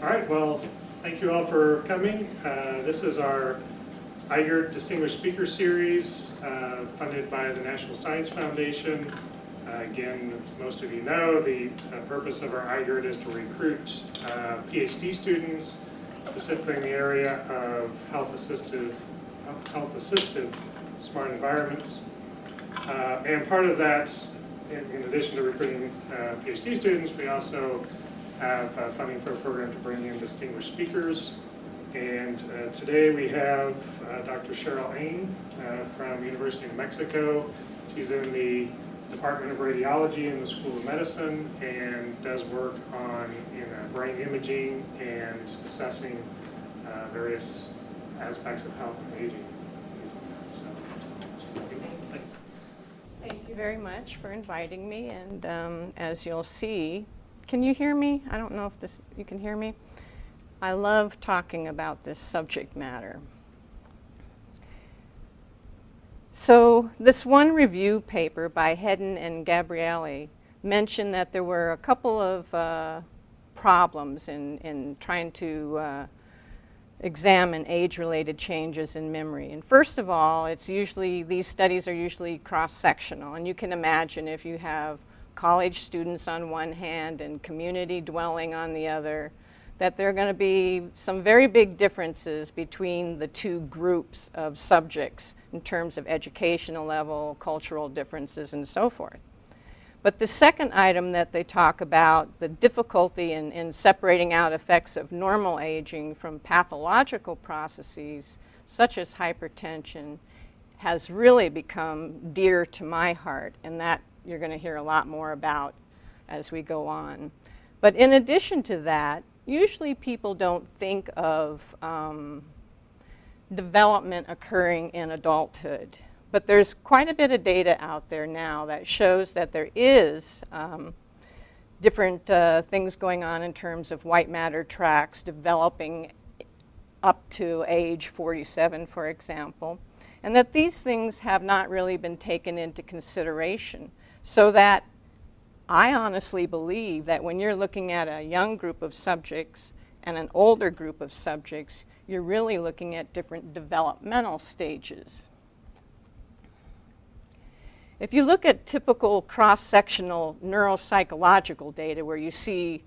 All right, well, thank you all for coming. This is our IGERT Distinguished Speaker Series funded by the National Science Foundation. Again, as most of you know, the purpose of our IGERT is to recruit PhD students, specifically in the area of health-assisted smart environments. And part of that, in addition to recruiting PhD students, we also have funding for a program to bring in distinguished speakers. And today we have Dr. Cheryl Aine from University of Mexico. She's in the Department of Radiology in the School of Medicine and does work in brain imaging and assessing various aspects of health and aging. Thank you very much for inviting me, and as you'll see, can you hear me? I don't know if you can hear me. I love talking about this subject matter. So this one review paper by Hedden and Gabrielli mentioned that there were a couple of problems in trying to examine age-related changes in memory. And first of all, these studies are usually cross-sectional, and you can imagine if you have college students on one hand and community dwelling on the other, that there are going to be some very big differences between the two groups of subjects in terms of educational level, cultural differences, and so forth. But the second item that they talk about, the difficulty in separating out effects of normal aging from pathological processes, such as hypertension, has really become dear to my heart, and that you're going to hear a lot more about as we go on. But in addition to that, usually people don't think of development occurring in adulthood. But there's quite a bit of data out there now that shows that there is different things going on in terms of white matter tracts developing up to age 47, for example, and that these things have not really been taken into consideration. So that I honestly believe that when you're looking at a young group of subjects and an older group of subjects, you're really looking at different developmental stages. If you look at typical cross-sectional neuropsychological data where you see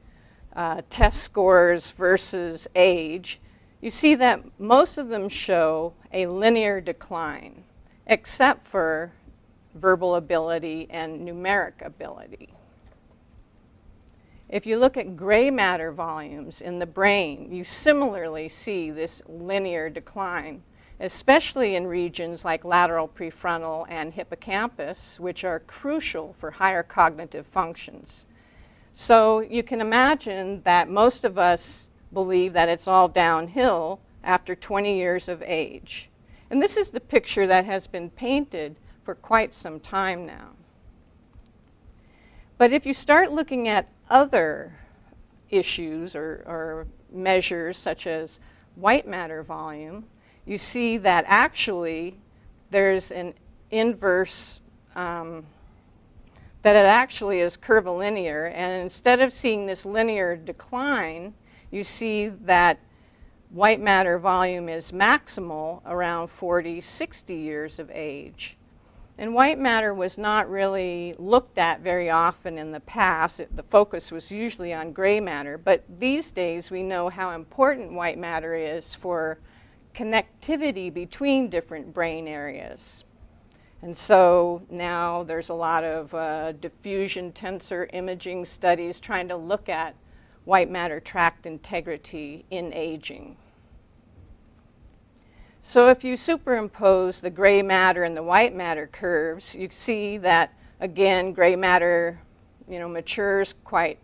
test scores versus age, you see that most of them show a linear decline, except for verbal ability and numeric ability. If you look at gray matter volumes in the brain, you similarly see this linear decline, especially in regions like lateral prefrontal and hippocampus, which are crucial for higher cognitive functions. So you can imagine that most of us believe that it's all downhill after 20 years of age. And this is the picture that has been painted for quite some time now. But if you start looking at other issues or measures such as white matter volume, you see that actually there's an inverse, that it actually is curvilinear, and instead of seeing this linear decline, you see that white matter volume is maximal around 40, 60 years of age. And white matter was not really looked at very often in the past. The focus was usually on gray matter, but these days we know how important white matter is for connectivity between different brain areas. And so now there's a lot of diffusion tensor imaging studies trying to look at white matter tract integrity in aging. So if you superimpose the gray matter and the white matter curves, you see that, again, gray matter, matures quite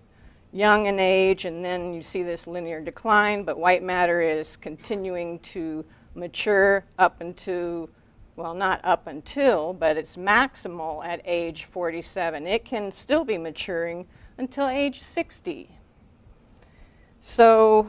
young in age, and then you see this linear decline, but white matter is continuing to mature up until, well, not up until, but it's maximal at age 47. It can still be maturing until age 60. So,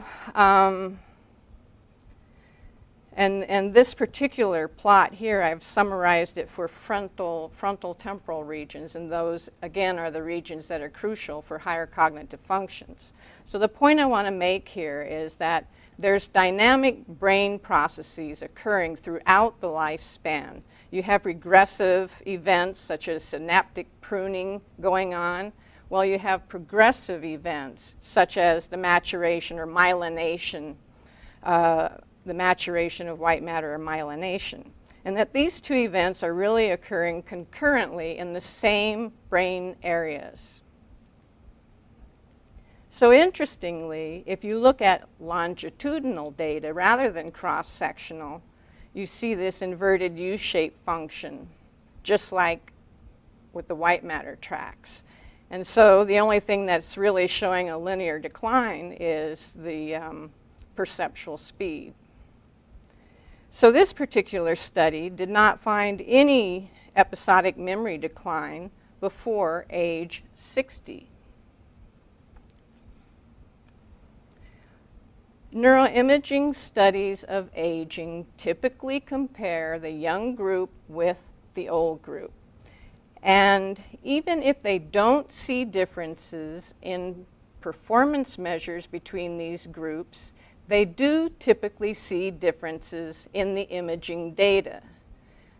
And this particular plot here, I've summarized it for frontal temporal regions, and those, again, are the regions that are crucial for higher cognitive functions. So the point I want to make here is that there's dynamic brain processes occurring throughout the lifespan. You have regressive events such as synaptic pruning going on, while you have progressive events such as the maturation or myelination, the maturation of white matter or myelination. And that these two events are really occurring concurrently in the same brain areas. So interestingly, if you look at longitudinal data rather than cross-sectional, you see this inverted U-shaped function, just like with the white matter tracts. And so the only thing that's really showing a linear decline is the perceptual speed. So this particular study did not find any episodic memory decline before age 60. Neuroimaging studies of aging typically compare the young group with the old group. And even if they don't see differences in performance measures between these groups, they do typically see differences in the imaging data.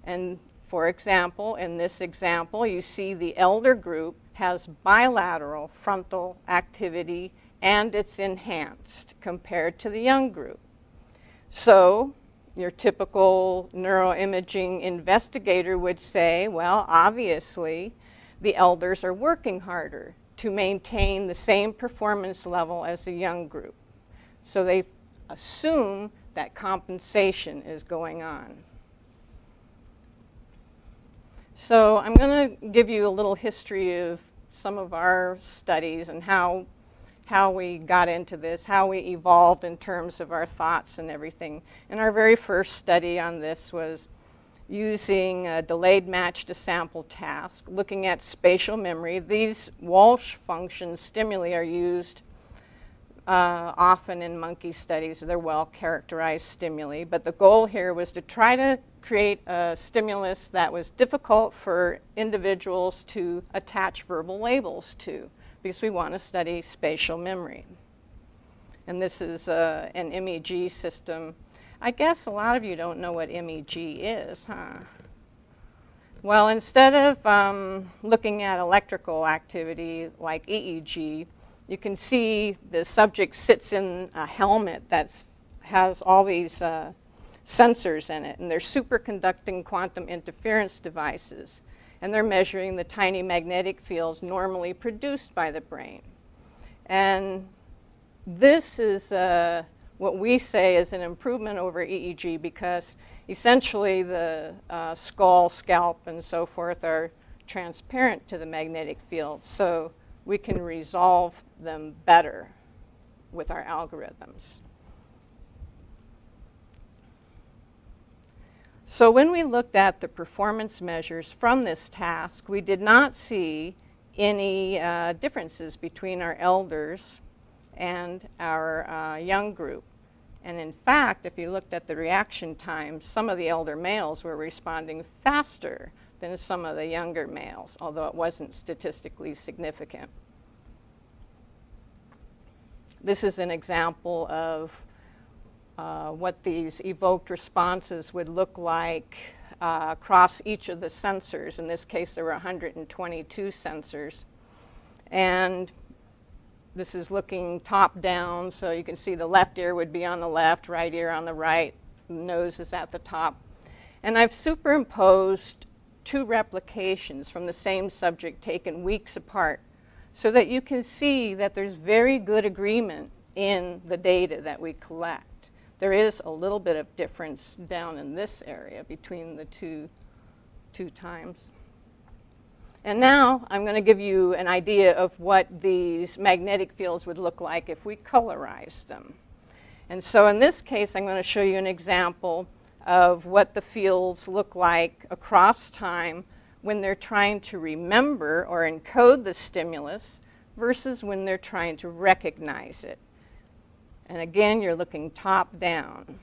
And for example, in this example, you see the elder group has bilateral frontal activity and it's enhanced compared to the young group. So your typical neuroimaging investigator would say, well, obviously, the elders are working harder to maintain the same performance level as the young group. So they assume that compensation is going on. So I'm going to give you a little history of some of our studies and how we got into this, how we evolved in terms of our thoughts and everything. And our very first study on this was using a delayed match to sample task, looking at spatial memory. These Walsh function stimuli are used often in monkey studies. They're well-characterized stimuli. But the goal here was to try to create a stimulus that was difficult for individuals to attach verbal labels to, because we want to study spatial memory. And this is an MEG system. I guess a lot of you don't know what MEG is, huh? Well, instead of looking at electrical activity like EEG, you can see the subject sits in a helmet that has all these sensors in it, and they're superconducting quantum interference devices. And they're measuring the tiny magnetic fields normally produced by the brain. And this is what we say is an improvement over EEG, because essentially the skull, scalp, and so forth are transparent to the magnetic field. So we can resolve them better with our algorithms. So when we looked at the performance measures from this task, we did not see any differences between our elders and our young group. And in fact, if you looked at the reaction times, some of the elder males were responding faster than some of the younger males, although it wasn't statistically significant. This is an example of what these evoked responses would look like across each of the sensors. In this case, there were 122 sensors. And this is looking top down, so you can see the left ear would be on the left, right ear on the right, nose is at the top. And I've superimposed two replications from the same subject taken weeks apart, so that you can see that there's very good agreement in the data that we collect. There is a little bit of difference down in this area between the two times. And now I'm going to give you an idea of what these magnetic fields would look like if we colorized them. And so in this case, I'm going to show you an example of what the fields look like across time when they're trying to remember or encode the stimulus versus when they're trying to recognize it. And again, you're looking top down.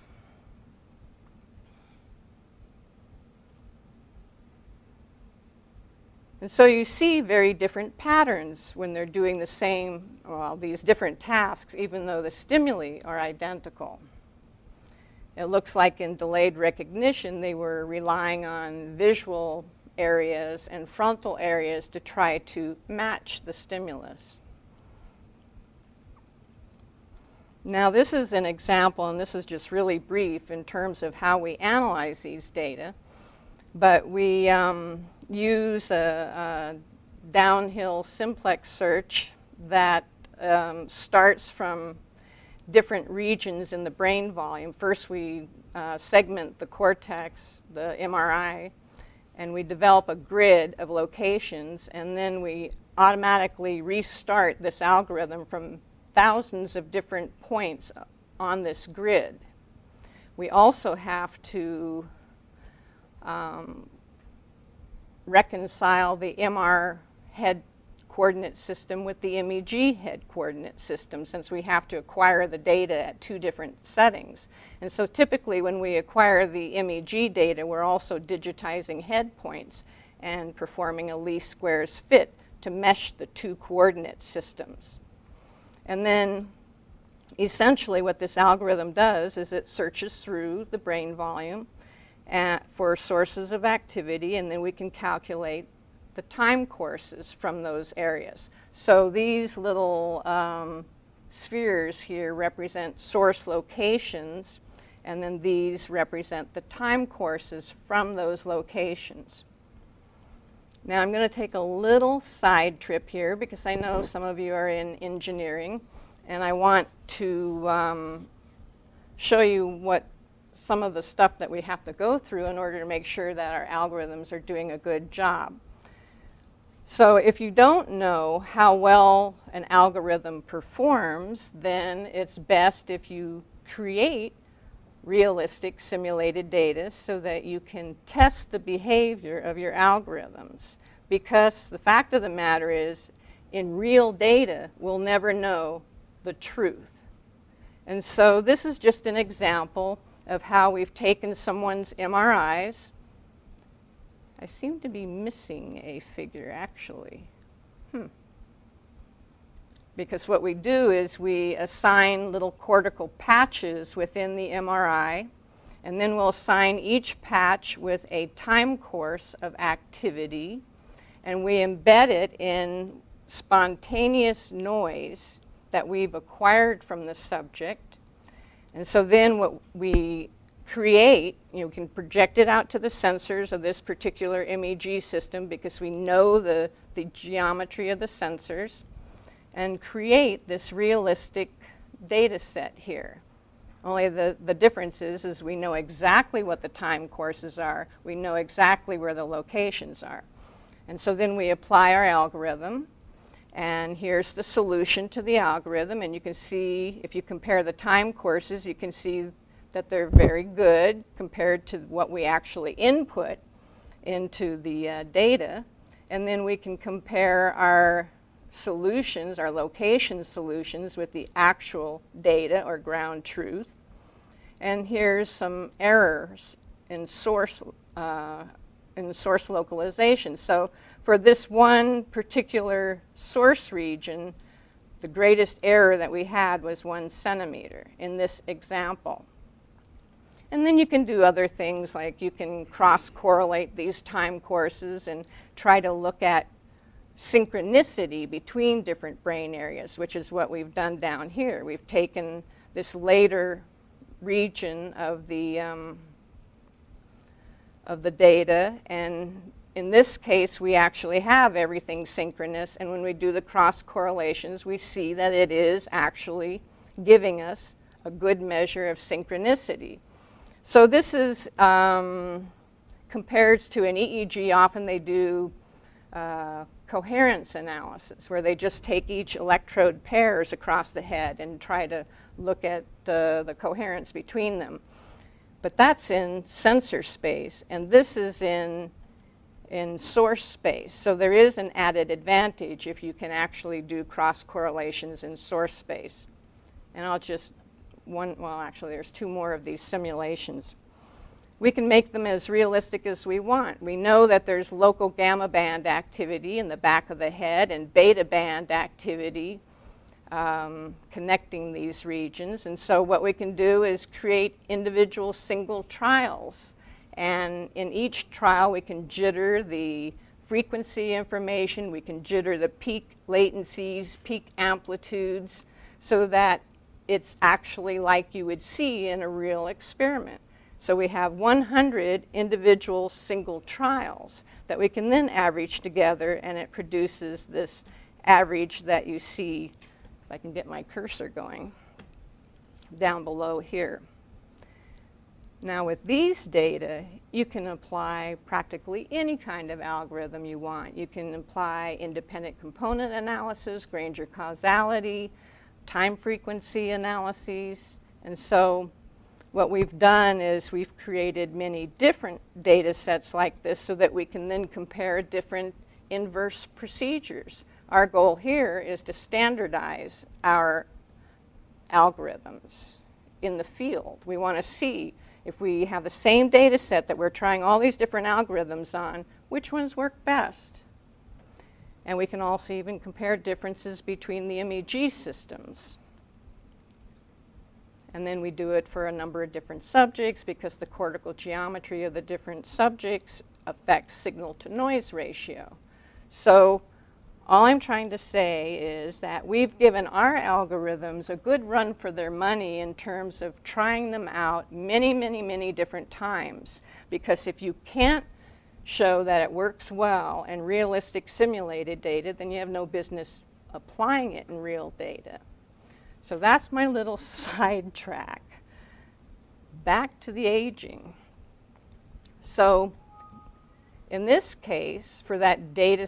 And so you see very different patterns when they're doing the same, well, these different tasks, even though the stimuli are identical. It looks like in delayed recognition, they were relying on visual areas and frontal areas to try to match the stimulus. Now, this is an example, and this is just really brief in terms of how we analyze these data, but we use a downhill simplex search that starts from different regions in the brain volume. First, we segment the cortex, the MRI, and we develop a grid of locations, and then we automatically restart this algorithm from thousands of different points on this grid. We also have to reconcile the MR head coordinate system with the MEG head coordinate system, since we have to acquire the data at two different settings. And so typically when we acquire the MEG data, we're also digitizing head points and performing a least squares fit to mesh the two coordinate systems. And then essentially what this algorithm does is it searches through the brain volume for sources of activity, and then we can calculate the time courses from those areas. So these little spheres here represent source locations, and then these represent the time courses from those locations. Now I'm going to take a little side trip here because I know some of you are in engineering, and I want to show you what some of the stuff that we have to go through in order to make sure that our algorithms are doing a good job. So if you don't know how well an algorithm performs, then it's best if you create realistic simulated data so that you can test the behavior of your algorithms. Because the fact of the matter is, in real data, we'll never know the truth. And so this is just an example of how we've taken someone's MRIs. I seem to be missing a figure, actually. Because what we do is we assign little cortical patches within the MRI, and then we'll assign each patch with a time course of activity, and we embed it in spontaneous noise that we've acquired from the subject. And so then what we create, you can project it out to the sensors of this particular MEG system because we know the geometry of the sensors, and create this realistic data set here. Only the difference is we know exactly what the time courses are. We know exactly where the locations are. And so then we apply our algorithm, and here's the solution to the algorithm. And you can see, if you compare the time courses, you can see that they're very good compared to what we actually input into the data. And then we can compare our solutions, our location solutions, with the actual data or ground truth. And here's some errors in source localization. So for this one particular source region, the greatest error that we had was 1 centimeter in this example. And then you can do other things, like you can cross-correlate these time courses and try to look at synchronicity between different brain areas, which is what we've done down here. We've taken this later region of the data, and in this case we actually have everything synchronous, and when we do the cross correlations we see that it is actually giving us a good measure of synchronicity. So this is compared to an EEG. Often they do coherence analysis, where they just take each electrode pairs across the head and try to look at the coherence between them. But that's in sensor space, and this is in source space. So there is an added advantage if you can actually do cross correlations in source space. And I'll just, well actually there's 2 more of these simulations. we can make them as realistic as we want. We know that there's local gamma band activity in the back of the head and beta band activity connecting these regions. And so what we can do is create individual single trials. And in each trial, we can jitter the frequency information, we can jitter the peak latencies, peak amplitudes, so that it's actually like you would see in a real experiment. So we have 100 individual single trials that we can then average together, and it produces this average that you see, if I can get my cursor going, down below here. Now with these data, you can apply practically any kind of algorithm you want. You can apply independent component analysis, Granger causality, time frequency analyses. And so what we've done is we've created many different data sets like this so that we can then compare different inverse procedures. Our goal here is to standardize our algorithms in the field. We want to see if we have the same data set that we're trying all these different algorithms on, which ones work best. And we can also even compare differences between the MEG systems. And then we do it for a number of different subjects because the cortical geometry of the different subjects affects signal to noise ratio. So all I'm trying to say is that we've given our algorithms a good run for their money in terms of trying them out many, many, many different times. Because if you can't show that it works well in realistic simulated data, then you have no business applying it in real data. So that's my little sidetrack. Back to the aging. So in this case, for that data,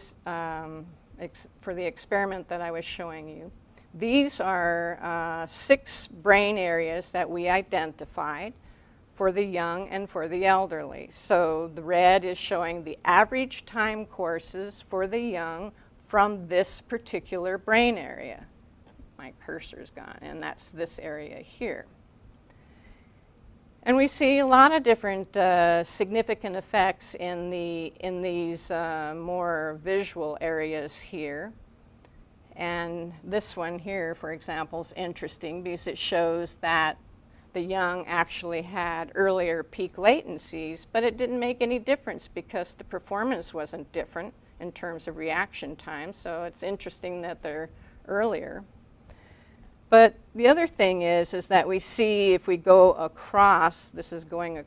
for the experiment that I was showing you, these are 6 brain areas that we identified for the young and for the elderly. So the red is showing the average time courses for the young from this particular brain area. My cursor's gone, and that's this area here. And we see a lot of different significant effects in these more visual areas here. And this one here, for example, is interesting because it shows that the young actually had earlier peak latencies, but it didn't make any difference because the performance wasn't different in terms of reaction time. So it's interesting that they're earlier. But the other thing is that we see if we go across, this is going,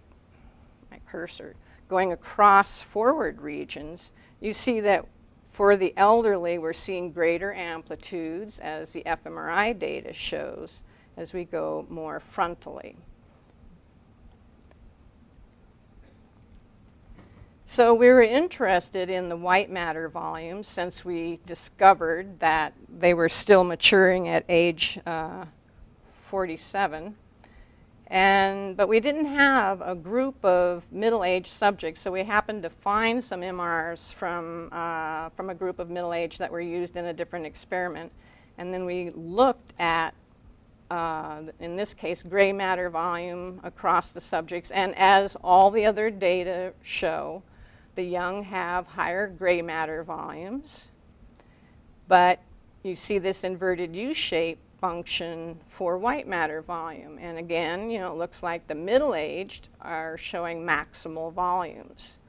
my cursor, going across forward regions, you see that for the elderly, we're seeing greater amplitudes as the fMRI data shows as we go more frontally. So we were interested in the white matter volumes since we discovered that they were still maturing at age 47. But we didn't have a group of middle-aged subjects, so we happened to find some MRs from a group of middle-aged that were used in a different experiment. And then we looked at, in this case, gray matter volume across the subjects. And as all the other data show, the young have higher gray matter volumes, but you see this inverted U-shape function for white matter volume. And again, it looks like the middle-aged are showing maximal volumes.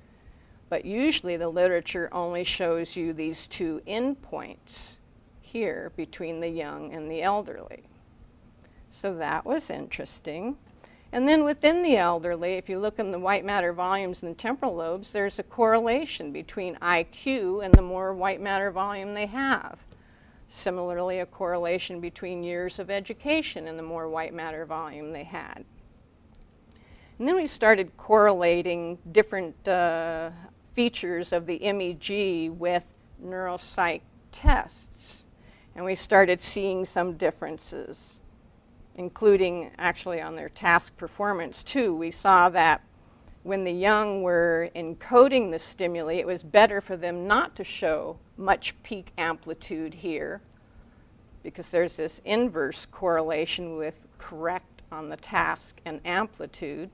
But usually the literature only shows you these 2 endpoints here between the young and the elderly. So that was interesting. And then within the elderly, if you look in the white matter volumes in the temporal lobes, there's a correlation between IQ and the more white matter volume they have. Similarly, a correlation between years of education and the more white matter volume they had. And then we started correlating different features of the MEG with neuropsych tests. And we started seeing some differences, including actually on their task performance too. We saw that when the young were encoding the stimuli, it was better for them not to show much peak amplitude here because there's this inverse correlation with correct on the task and amplitude.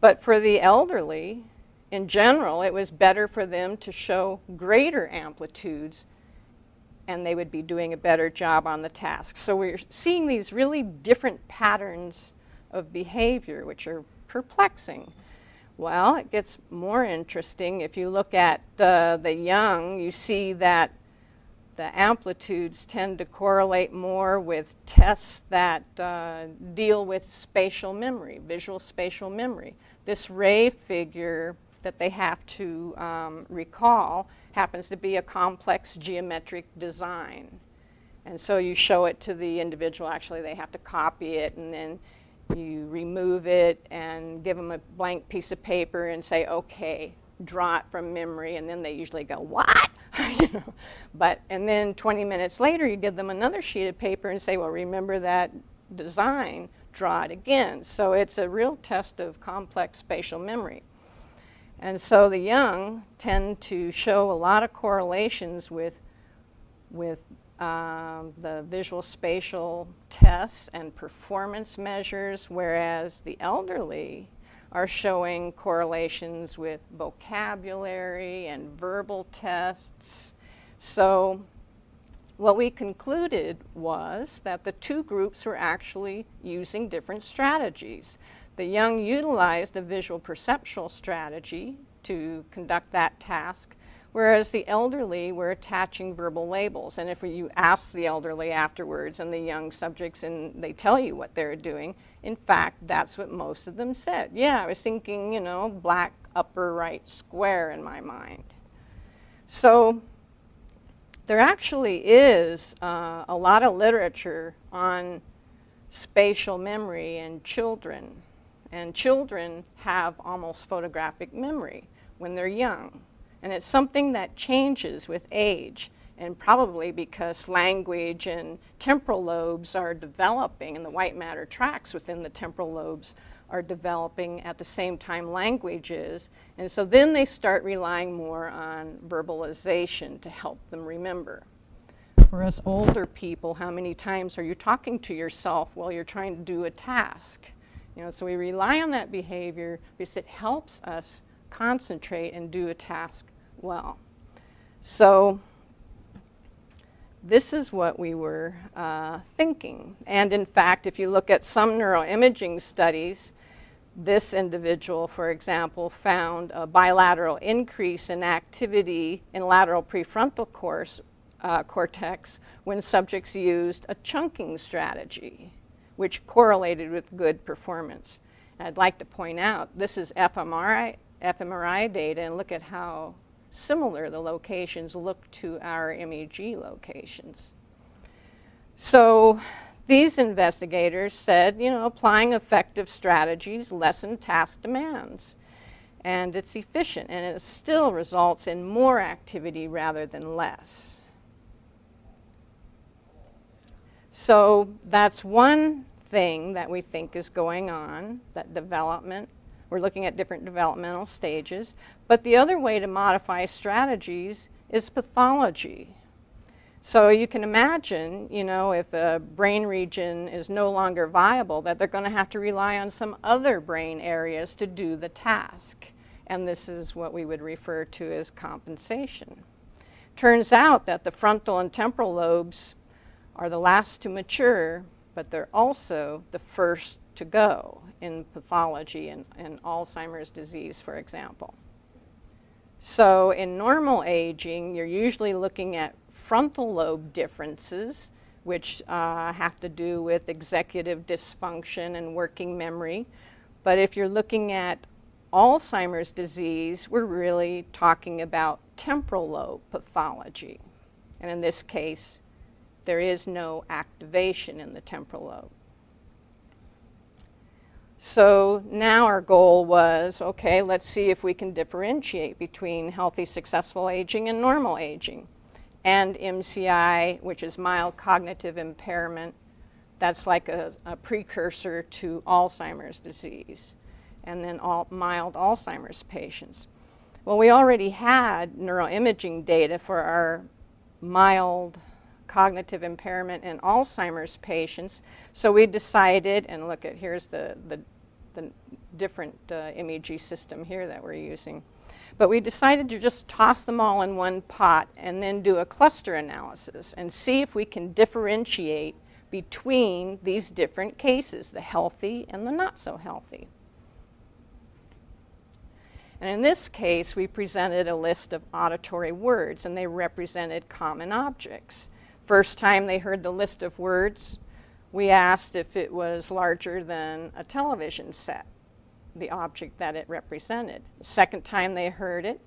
But for the elderly, in general, it was better for them to show greater amplitudes, and they would be doing a better job on the task. So we're seeing these really different patterns of behavior, which are perplexing. Well, it gets more interesting. If you look at the young, you see that the amplitudes tend to correlate more with tests that deal with spatial memory, visual spatial memory. This ray figure that they have to recall happens to be a complex geometric design. And so you show it to the individual. Actually, they have to copy it, and then you remove it and give them a blank piece of paper and say, okay, draw it from memory. And then they usually go, what? You know? And then 20 minutes later, you give them another sheet of paper and say, well, remember that design, draw it again. So it's a real test of complex spatial memory. And so the young tend to show a lot of correlations with the visual spatial tests and performance measures, whereas the elderly are showing correlations with vocabulary and verbal tests. So what we concluded was that the two groups were actually using different strategies. The young utilized a visual perceptual strategy to conduct that task, whereas the elderly were attaching verbal labels. And if you ask the elderly afterwards and the young subjects and they tell you what they're doing, in fact, that's what most of them said. Yeah, I was thinking, you know, black upper right square in my mind. So there actually is a lot of literature on spatial memory in children. And children have almost photographic memory when they're young. And it's something that changes with age, and probably because language and temporal lobes are developing, and the white matter tracts within the temporal lobes are developing at the same time language is. And so then they start relying more on verbalization to help them remember. For us older people, how many times are you talking to yourself while you're trying to do a task? You know, so we rely on that behavior because it helps us concentrate and do a task well. So this is what we were thinking. And in fact, if you look at some neuroimaging studies, this individual, for example, found a bilateral increase in activity in lateral prefrontal cortex when subjects used a chunking strategy, which correlated with good performance. And I'd like to point out, this is fMRI data, and look at how similar the locations look to our MEG locations. So these investigators said, you know, applying effective strategies lessen task demands, and it's efficient, and it still results in more activity rather than less. So that's one thing that we think is going on, that development. We're looking at different developmental stages. But the other way to modify strategies is pathology. So you can imagine, you know, if a brain region is no longer viable, that they're going to have to rely on some other brain areas to do the task. And this is what we would refer to as compensation. Turns out that the frontal and temporal lobes are the last to mature, but they're also the first to go in pathology and Alzheimer's disease, for example. So in normal aging, you're usually looking at frontal lobe differences, which have to do with executive dysfunction and working memory. But if you're looking at Alzheimer's disease, we're really talking about temporal lobe pathology. And in this case, there is no activation in the temporal lobe. So now our goal was, okay, let's see if we can differentiate between healthy, successful aging and normal aging. And MCI, which is mild cognitive impairment, that's like a precursor to Alzheimer's disease, and then mild Alzheimer's patients. Well, we already had neuroimaging data for our mild cognitive impairment in Alzheimer's patients, so we decided, and look at, here's the the different imaging system here that we're using. But we decided to just toss them all in one pot and then do a cluster analysis and see if we can differentiate between these different cases, the healthy and the not so healthy. And in this case, we presented a list of auditory words, and they represented common objects. First time they heard the list of words, we asked if it was larger than a television set, the object that it represented. The second time they heard it,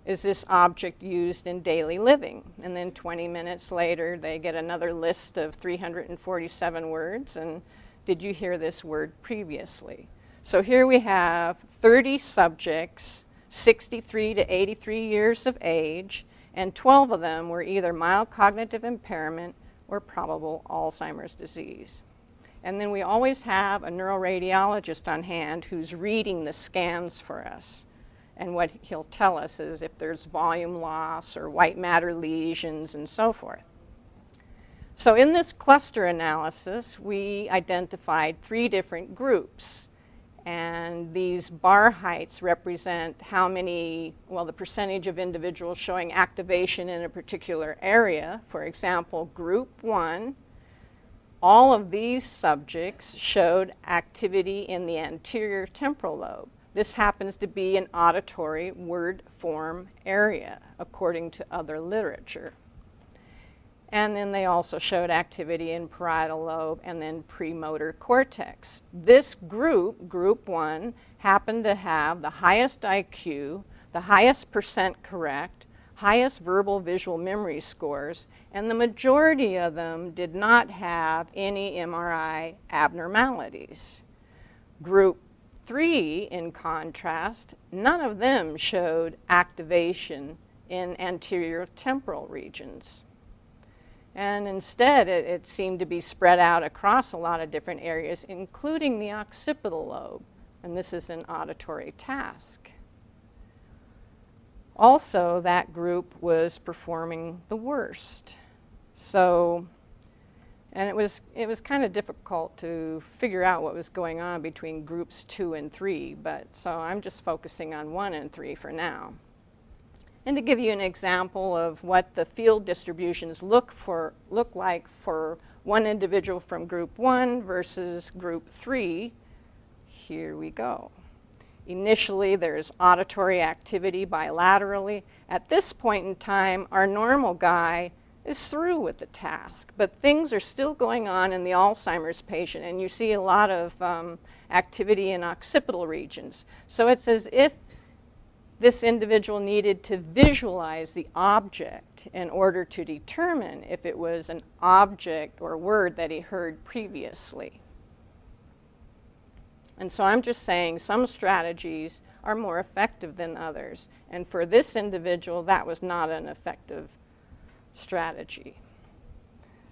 is this object used in daily living? And then 20 minutes later, they get another list of 347 words, and did you hear this word previously? So here we have 30 subjects, 63 to 83 years of age, and 12 of them were either mild cognitive impairment or probable Alzheimer's disease. And then we always have a neuroradiologist on hand who's reading the scans for us. And what he'll tell us is if there's volume loss or white matter lesions and so forth. So in this cluster analysis, we identified 3 different groups. And these bar heights represent how many, well, the percentage of individuals showing activation in a particular area. For example, group 1, all of these subjects showed activity in the anterior temporal lobe. This happens to be an auditory word form area, according to other literature. And then they also showed activity in parietal lobe and then premotor cortex. This group, group 1, happened to have the highest IQ, the highest percent correct, highest verbal visual memory scores, and the majority of them did not have any MRI abnormalities. Group 3, in contrast, none of them showed activation in anterior temporal regions. And instead, it seemed to be spread out across a lot of different areas, including the occipital lobe. And this is an auditory task. Also, that group was performing the worst. So, and it was kind of difficult to figure out what was going on between groups 2 and 3, but so I'm just focusing on 1 and 3 for now. And to give you an example of what the field distributions look like for one individual from group 1 versus group 3, here we go. Initially, there's auditory activity bilaterally. At this point in time, our normal guy is through with the task, but things are still going on in the Alzheimer's patient, and you see a lot of activity in occipital regions. So it's as if this individual needed to visualize the object in order to determine if it was an object or word that he heard previously. And so I'm just saying some strategies are more effective than others. And for this individual, that was not an effective strategy.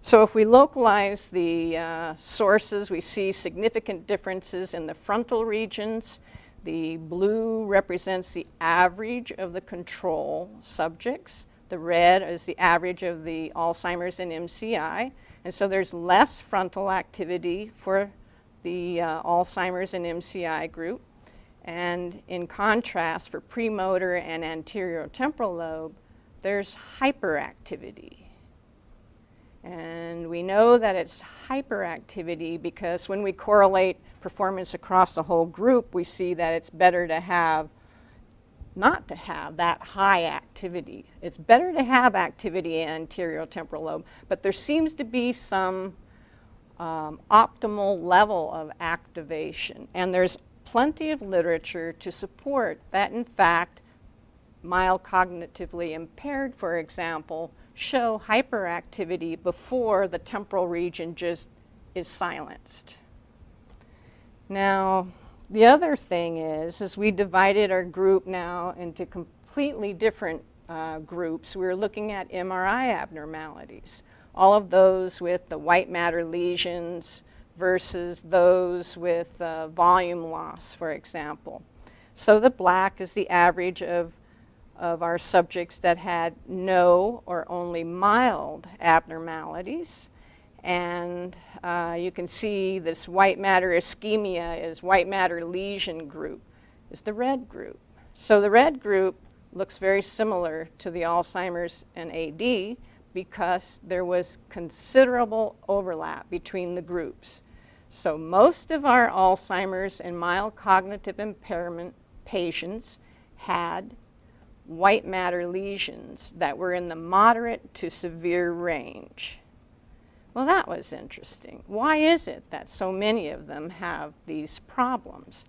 So if we localize the sources, we see significant differences in the frontal regions. The blue represents the average of the control subjects. The red is the average of the Alzheimer's and MCI. And so there's less frontal activity for the Alzheimer's and MCI group. And in contrast, for premotor and anterior temporal lobe, there's hyperactivity. And we know that it's hyperactivity because when we correlate performance across the whole group, we see that it's better to have, not to have that high activity. It's better to have activity in anterior temporal lobe, but there seems to be some optimal level of activation. And there's plenty of literature to support that, in fact, mild cognitively impaired, for example, show hyperactivity before the temporal region just is silenced. Now, the other thing is we divided our group now into completely different groups. We were looking at MRI abnormalities, all of those with the white matter lesions versus those with volume loss, for example. So the black is the average of our subjects that had no or only mild abnormalities. And you can see this white matter ischemia is white matter lesion group is the red group. So the red group looks very similar to the Alzheimer's and AD because there was considerable overlap between the groups. So most of our Alzheimer's and mild cognitive impairment patients had white matter lesions that were in the moderate to severe range. Well, that was interesting. Why is it that so many of them have these problems?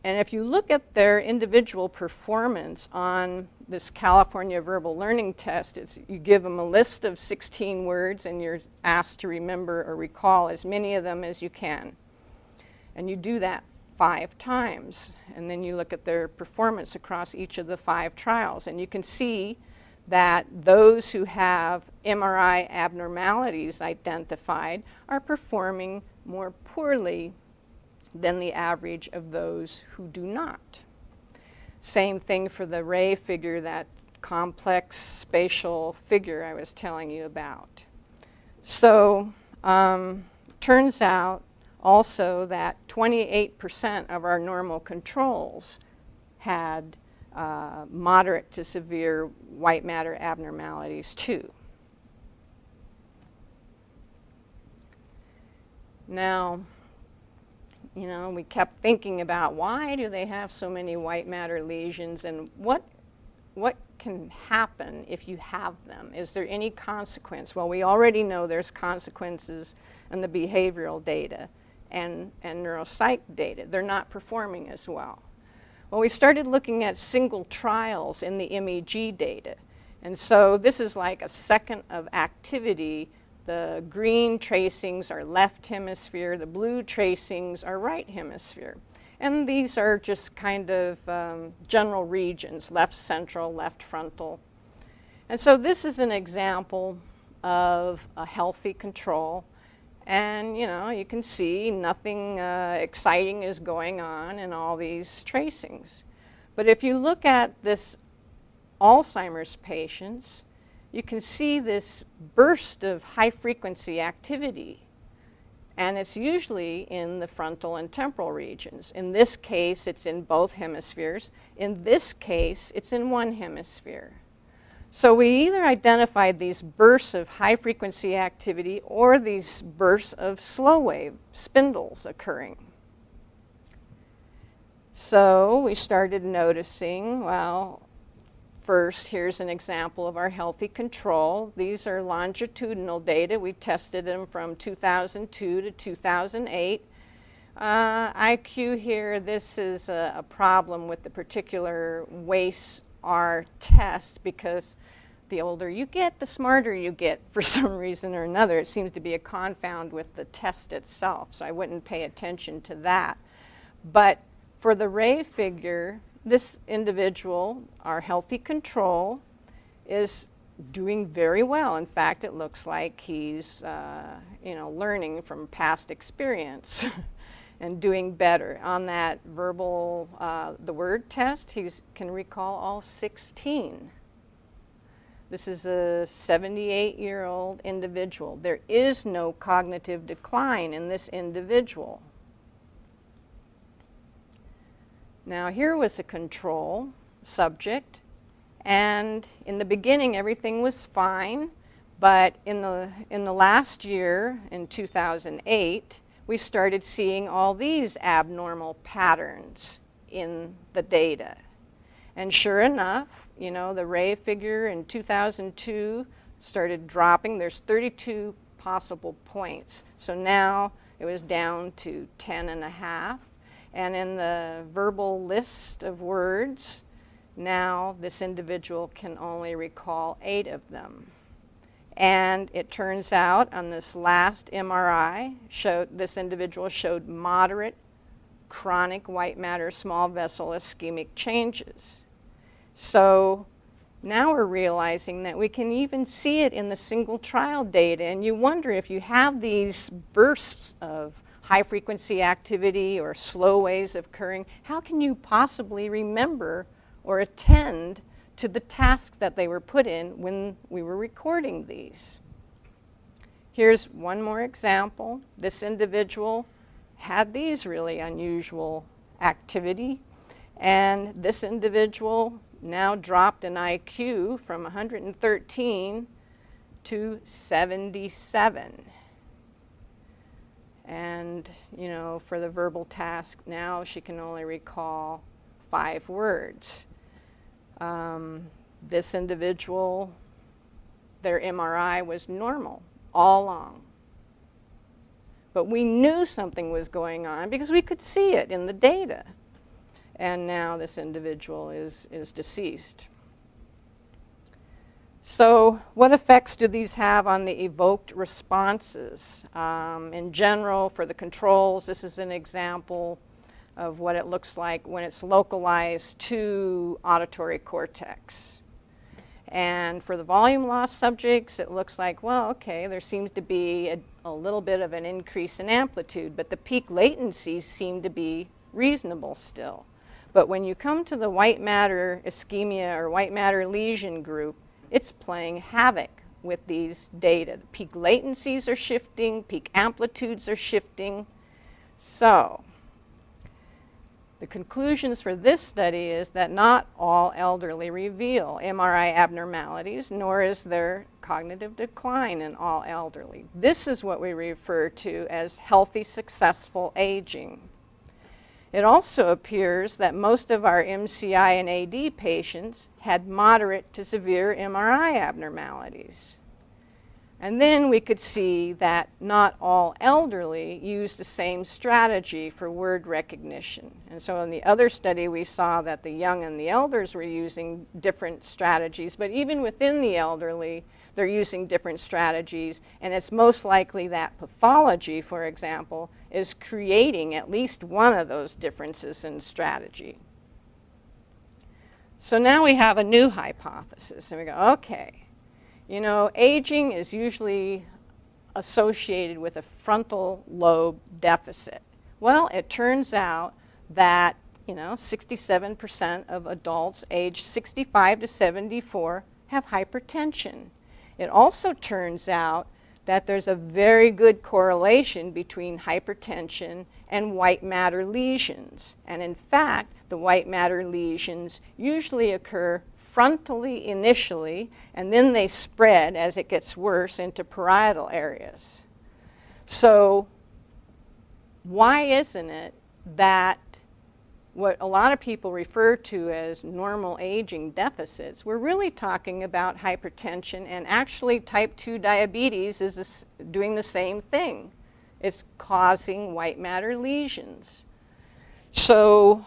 And if you look at their individual performance on this California verbal learning test, you give them a list of 16 words and you're asked to remember or recall as many of them as you can. And you do that 5 times. And then you look at their performance across each of the 5 trials. And you can see that those who have MRI abnormalities identified are performing more poorly than the average of those who do not. Same thing for the ray figure, that complex spatial figure I was telling you about. So turns out also that 28% of our normal controls had moderate to severe white matter abnormalities too. Now, you know, we kept thinking about why do they have so many white matter lesions and what can happen if you have them? Is there any consequence? Well, we already know there's consequences in the behavioral data and neuropsych data. They're not performing as well. Well, we started looking at single trials in the MEG data. And so this is like a second of activity. The green tracings are left hemisphere, the blue tracings are right hemisphere. And these are just kind of general regions, left central, left frontal. And so this is an example of a healthy control. And you know, you can see nothing exciting is going on in all these tracings. But if you look at this Alzheimer's patients, you can see this burst of high-frequency activity. And it's usually in the frontal and temporal regions. In this case, it's in both hemispheres. In this case, it's in one hemisphere. So we either identified these bursts of high-frequency activity or these bursts of slow-wave spindles occurring. So we started noticing, well, first, here's an example of our healthy control. These are longitudinal data. We tested them from 2002 to 2008. IQ here, this is a problem with the particular WAIS-R test because the older you get, the smarter you get for some reason or another. It seems to be a confound with the test itself, so I wouldn't pay attention to that. But for the ray figure, this individual, our healthy control, is doing very well. In fact, it looks like he's learning from past experience and doing better. On that verbal, the word test, he can recall all 16. This is a 78-year-old individual. There is no cognitive decline in this individual. Now here was a control subject, and in the beginning everything was fine, but in the last year, in 2008, we started seeing all these abnormal patterns in the data. And sure enough, you know, the ray figure in 2002 started dropping. There's 32 possible points. So now it was down to 10.5. And in the verbal list of words, now this individual can only recall 8 of them. And it turns out on this last MRI, this individual showed moderate chronic white matter small vessel ischemic changes. So now we're realizing that we can even see it in the single trial data. And you wonder if you have these bursts of high-frequency activity or slow waves occurring, how can you possibly remember or attend to the tasks that they were put in when we were recording these? Here's one more example. This individual had these really unusual activity, and this individual now dropped an IQ from 113 to 77. And, you know, for the verbal task, now she can only recall 5 words. This individual, their MRI was normal all along. But we knew something was going on because we could see it in the data. And now this individual is deceased. So what effects do these have on the evoked responses? In general, for the controls, this is an example of what it looks like when it's localized to auditory cortex. And for the volume loss subjects, it looks like, well, okay, there seems to be a little bit of an increase in amplitude, but the peak latencies seem to be reasonable still. But when you come to the white matter ischemia or white matter lesion group, it's playing havoc with these data. The peak latencies are shifting, peak amplitudes are shifting. So the conclusions for this study is that not all elderly reveal MRI abnormalities, nor is there cognitive decline in all elderly. This is what we refer to as healthy, successful aging. It also appears that most of our MCI and AD patients had moderate to severe MRI abnormalities. And then we could see that not all elderly used the same strategy for word recognition. And so in the other study, we saw that the young and the elders were using different strategies, but even within the elderly, they're using different strategies, and it's most likely that pathology, for example, is creating at least one of those differences in strategy. So now we have a new hypothesis, and we go, okay, you know, aging is usually associated with a frontal lobe deficit. Well, it turns out that, you know, 67% of adults aged 65 to 74 have hypertension. It also turns out that there's a very good correlation between hypertension and white matter lesions. And in fact, the white matter lesions usually occur frontally initially, and then they spread as it gets worse into parietal areas. So why isn't it that what a lot of people refer to as normal aging deficits, we're really talking about hypertension, and actually type 2 diabetes is doing the same thing. It's causing white matter lesions. So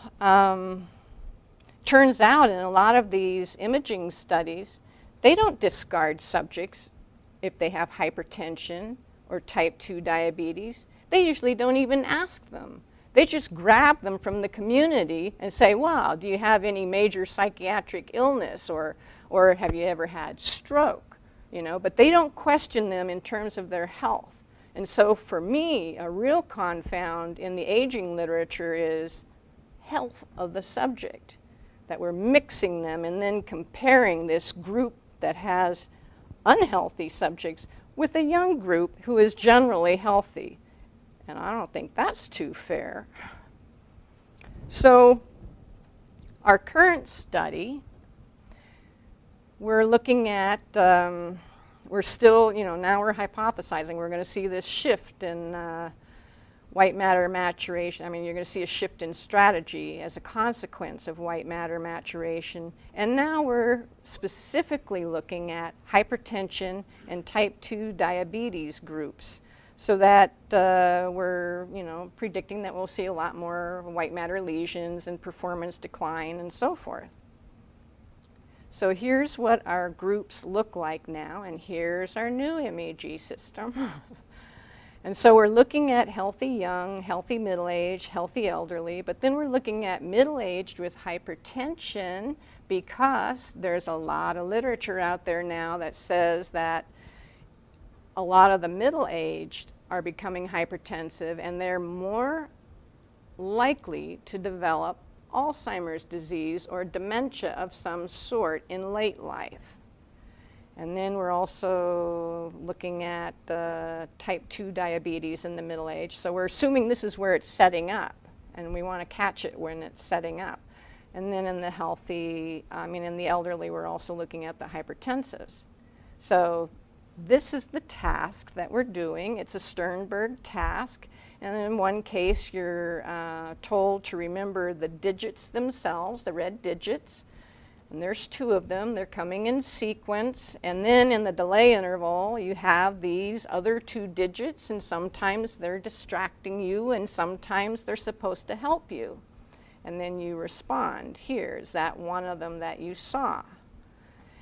turns out in a lot of these imaging studies, they don't discard subjects if they have hypertension or type 2 diabetes. They usually don't even ask them. They just grab them from the community and say, wow, do you have any major psychiatric illness, or have you ever had stroke? You know, but they don't question them in terms of their health. And so for me, a real confound in the aging literature is health of the subject, that we're mixing them and then comparing this group that has unhealthy subjects with a young group who is generally healthy. And I don't think that's too fair. So our current study, we're looking at, we're still, you know, now we're hypothesizing we're going to see this shift in white matter maturation. I mean, you're going to see a shift in strategy as a consequence of white matter maturation. And now we're specifically looking at hypertension and type 2 diabetes groups, so that we're, you know, predicting that we'll see a lot more white matter lesions and performance decline and so forth. So here's what our groups look like now, and here's our new MEG system. And so we're looking at healthy young, healthy middle-aged, healthy elderly, but then we're looking at middle-aged with hypertension, because there's a lot of literature out there now that says that a lot of the middle-aged are becoming hypertensive, and they're more likely to develop Alzheimer's disease or dementia of some sort in late life. And then we're also looking at type 2 diabetes in the middle age. So we're assuming this is where it's setting up, and we want to catch it when it's setting up. And then in the elderly, we're also looking at the hypertensives. So this is the task that we're doing. It's a Sternberg task. And in one case, you're told to remember the digits themselves, the red digits. And there's 2 of them. They're coming in sequence. And then in the delay interval, you have these other 2 digits, and sometimes they're distracting you, and sometimes they're supposed to help you. And then you respond. Here, is that one of them that you saw?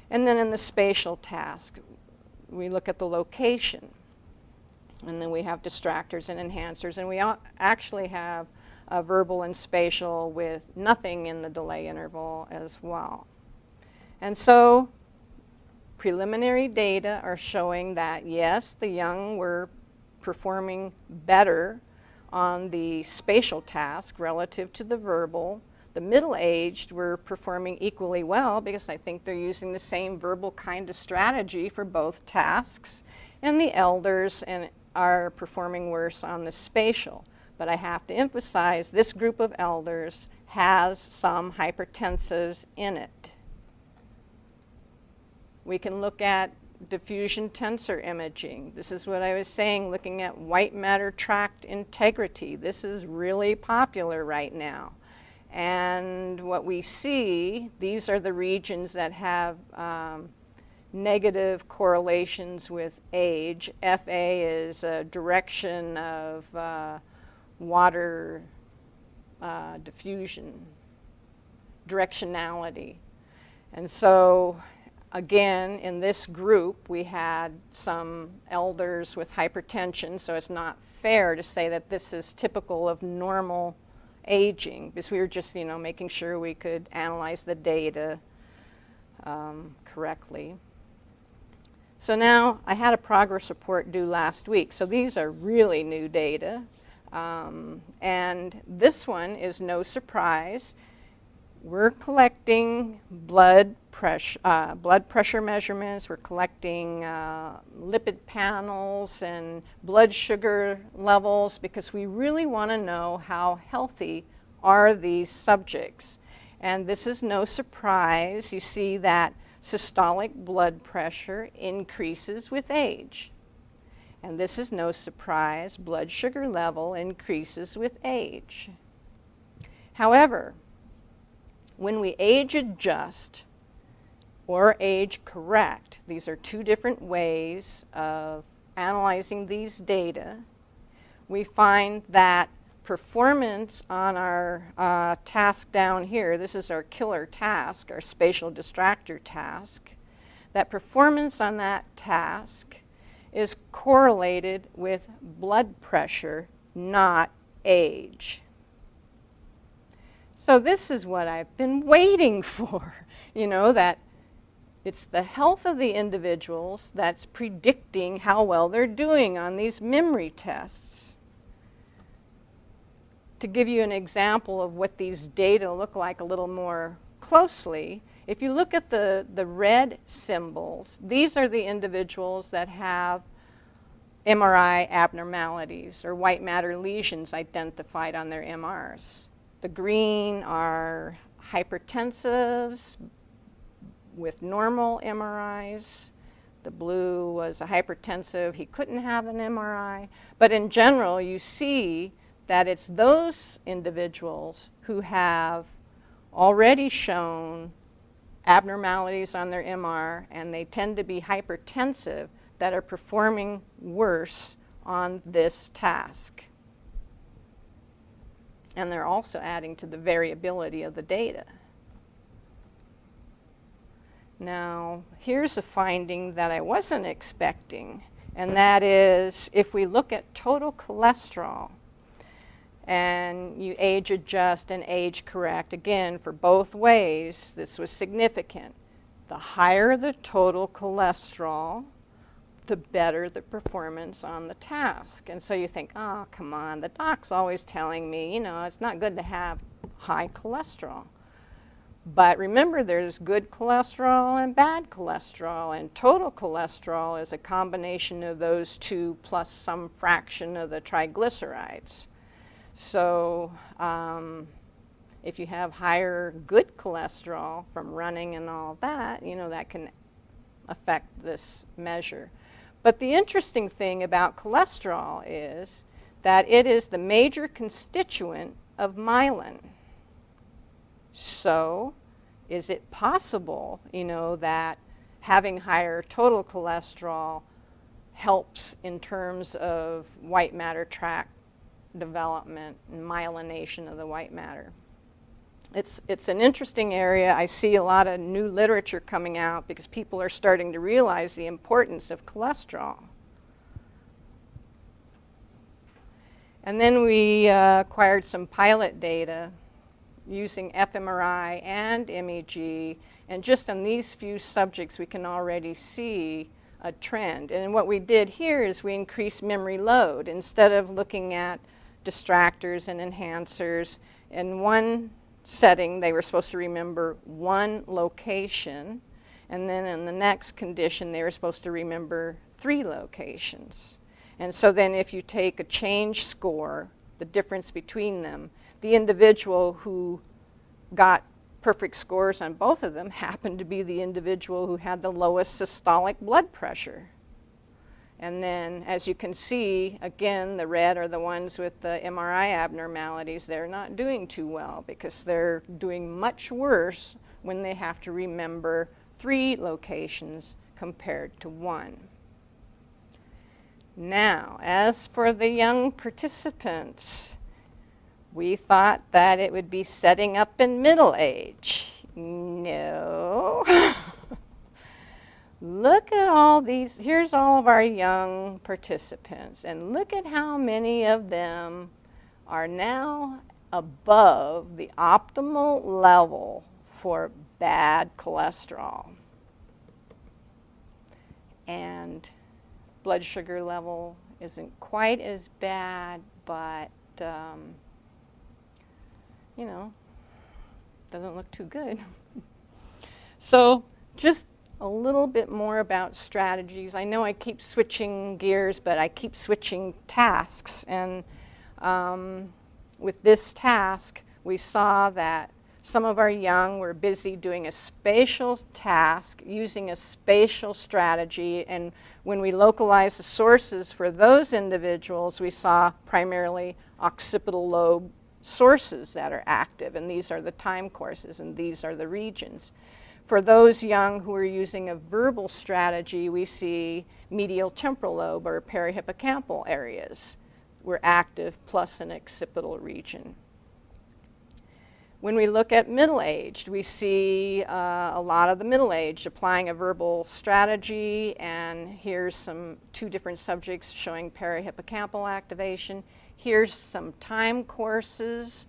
And then in the spatial task, we look at the location. And then we have distractors and enhancers. And we actually have verbal and spatial with nothing in the delay interval as well. And so preliminary data are showing that, yes, the young were performing better on the spatial task relative to the verbal. The middle-aged were performing equally well because I think they're using the same verbal kind of strategy for both tasks. And the elders are performing worse on the spatial. But I have to emphasize this group of elders has some hypertensives in it. We can look at diffusion tensor imaging. This is what I was saying, looking at white matter tract integrity. This is really popular right now. And what we see, these are the regions that have negative correlations with age. FA is a direction of water diffusion, directionality. And so again, in this group, we had some elders with hypertension, so it's not fair to say that this is typical of normal aging, because we were just, making sure we could analyze the data correctly. So now I had a progress report due last week, so these are really new data. And this one is no surprise. We're collecting blood pressure measurements. We're collecting lipid panels and blood sugar levels because we really want to know how healthy are these subjects. And this is no surprise. You see that systolic blood pressure increases with age. And this is no surprise. Blood sugar level increases with age. However, when we age adjust or age correct, these are 2 different ways of analyzing these data, we find that performance on our task down here, this is our killer task, our spatial distractor task, that performance on that task is correlated with blood pressure, not age. So this is what I've been waiting for, that it's the health of the individuals that's predicting how well they're doing on these memory tests. To give you an example of what these data look like a little more closely, if you look at the red symbols, these are the individuals that have MRI abnormalities or white matter lesions identified on their MRs. The green are hypertensives with normal MRIs. The blue was a hypertensive. He couldn't have an MRI. But in general, you see that it's those individuals who have already shown abnormalities on their MR, and they tend to be hypertensive, that are performing worse on this task. And they're also adding to the variability of the data. Now, here's a finding that I wasn't expecting, and that is if we look at total cholesterol and you age adjust and age correct, again, for both ways, this was significant. The higher the total cholesterol, the better the performance on the task. And so you think, oh, come on, the doc's always telling me, it's not good to have high cholesterol. But remember, there's good cholesterol and bad cholesterol, and total cholesterol is a combination of those two plus some fraction of the triglycerides. So if you have higher good cholesterol from running and all that, that can affect this measure. But the interesting thing about cholesterol is that it is the major constituent of myelin. So, is it possible, that having higher total cholesterol helps in terms of white matter tract development and myelination of the white matter? It's an interesting area. I see a lot of new literature coming out because people are starting to realize the importance of cholesterol. And then we acquired some pilot data using fMRI and MEG, and just on these few subjects we can already see a trend. And what we did here is we increased memory load. Instead of looking at distractors and enhancers, in one setting they were supposed to remember one location, and then in the next condition they were supposed to remember 3 locations. And so then if you take a change score, the difference between them, the individual who got perfect scores on both of them happened to be the individual who had the lowest systolic blood pressure. And then, as you can see, again, the red are the ones with the MRI abnormalities. They're not doing too well because they're doing much worse when they have to remember 3 locations compared to 1. Now, as for the young participants, we thought that it would be setting up in middle age. No. Look at all these. Here's all of our young participants, and look at how many of them are now above the optimal level for bad cholesterol. And blood sugar level isn't quite as bad, but doesn't look too good. So just a little bit more about strategies. I know I keep switching gears, but I keep switching tasks. And with this task, we saw that some of our young were busy doing a spatial task using a spatial strategy. And when we localized the sources for those individuals, we saw primarily occipital lobe sources that are active, and these are the time courses, and these are the regions. For those young who are using a verbal strategy, we see medial temporal lobe or perihippocampal areas were active, plus an occipital region. When we look at middle-aged, we see a lot of the middle-aged applying a verbal strategy, and here's 2 different subjects showing perihippocampal activation. Here's some time courses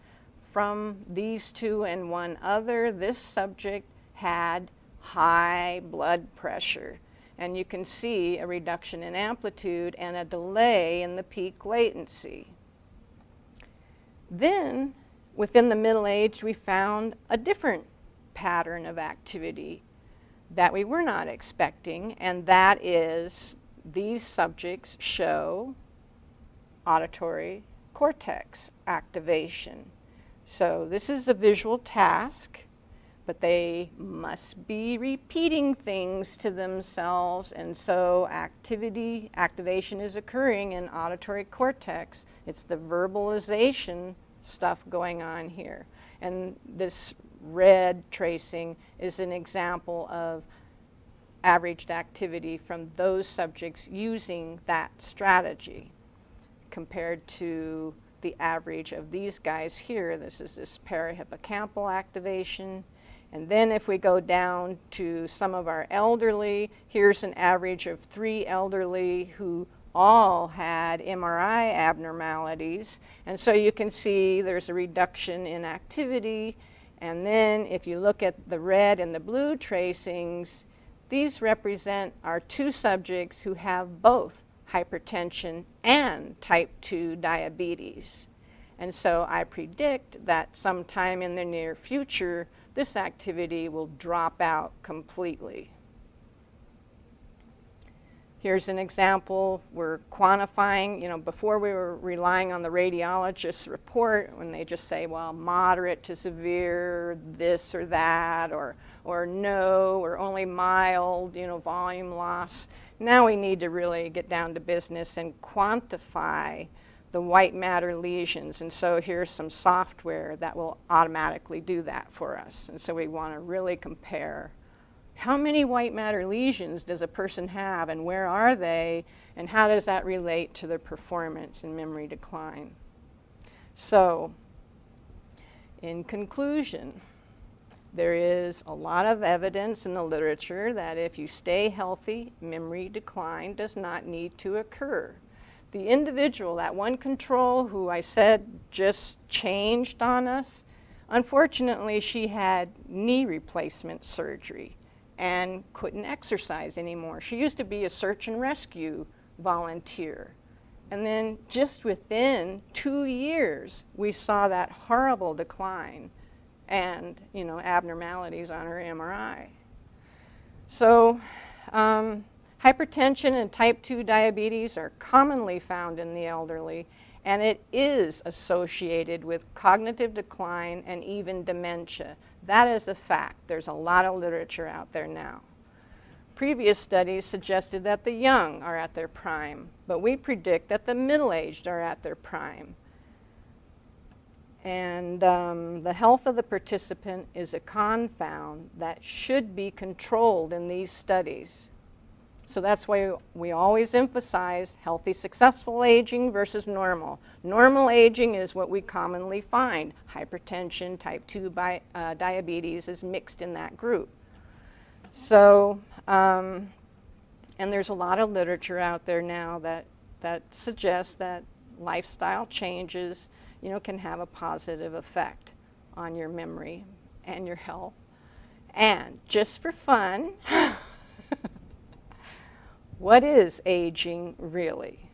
from these 2 and one other. This subject had high blood pressure, and you can see a reduction in amplitude and a delay in the peak latency. Then, within the middle age, we found a different pattern of activity that we were not expecting, and that is these subjects show auditory cortex activation. So this is a visual task, but they must be repeating things to themselves, and so activation is occurring in auditory cortex. It's the verbalization stuff going on here. And this red tracing is an example of averaged activity from those subjects using that strategy compared to the average of these guys here. This is this perihippocampal activation. And then if we go down to some of our elderly, here's an average of 3 elderly who all had MRI abnormalities. And so you can see there's a reduction in activity. And then if you look at the red and the blue tracings, these represent our 2 subjects who have both hypertension and type 2 diabetes. And so I predict that sometime in the near future, this activity will drop out completely. Here's an example. We're quantifying, before we were relying on the radiologist's report when they just say, well, moderate to severe, this or that, or no, or only mild, volume loss. Now we need to really get down to business and quantify the white matter lesions. And so here's some software that will automatically do that for us. And so we want to really compare how many white matter lesions does a person have, and where are they, and how does that relate to their performance and memory decline? So, in conclusion, there is a lot of evidence in the literature that if you stay healthy, memory decline does not need to occur. The individual, that one control who I said just changed on us, unfortunately she had knee replacement surgery and couldn't exercise anymore. She used to be a search and rescue volunteer. And then just within 2 years, we saw that horrible decline and, abnormalities on her MRI. So hypertension and type 2 diabetes are commonly found in the elderly, and it is associated with cognitive decline and even dementia. That is a fact. There's a lot of literature out there now. Previous studies suggested that the young are at their prime, but we predict that the middle-aged are at their prime. And the health of the participant is a confound that should be controlled in these studies. So that's why we always emphasize healthy, successful aging versus normal. Normal aging is what we commonly find. Hypertension, type 2 diabetes is mixed in that group. So, and there's a lot of literature out there now that suggests that lifestyle changes, can have a positive effect on your memory and your health. And just for fun, what is aging really?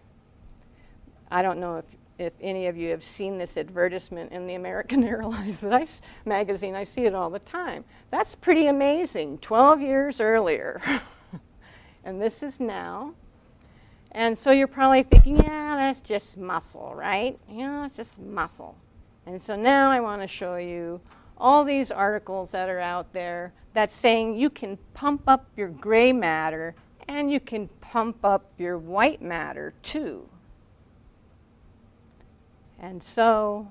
I don't know if any of you have seen this advertisement in the American Airlines magazine. I see it all the time. That's pretty amazing. 12 years earlier. And this is now. And so you're probably thinking, yeah, that's just muscle, right? It's just muscle. And so now I want to show you all these articles that are out there that's saying you can pump up your gray matter and you can pump up your white matter too. And so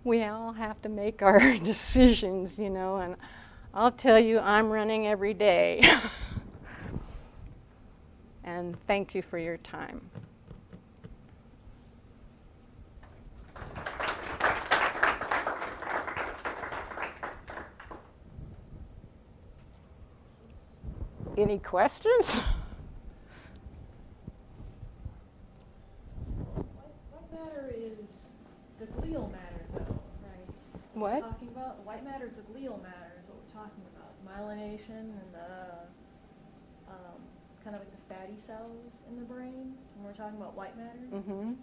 we all have to make our decisions, and I'll tell you, I'm running every day. And thank you for your time. Any questions? White matter is the glial matter, though, right? What? We're talking about white matter is the glial matter, is what we're talking about. Myelination and the kind of like the fatty cells in the brain when we're talking about white matter. Mm-hmm.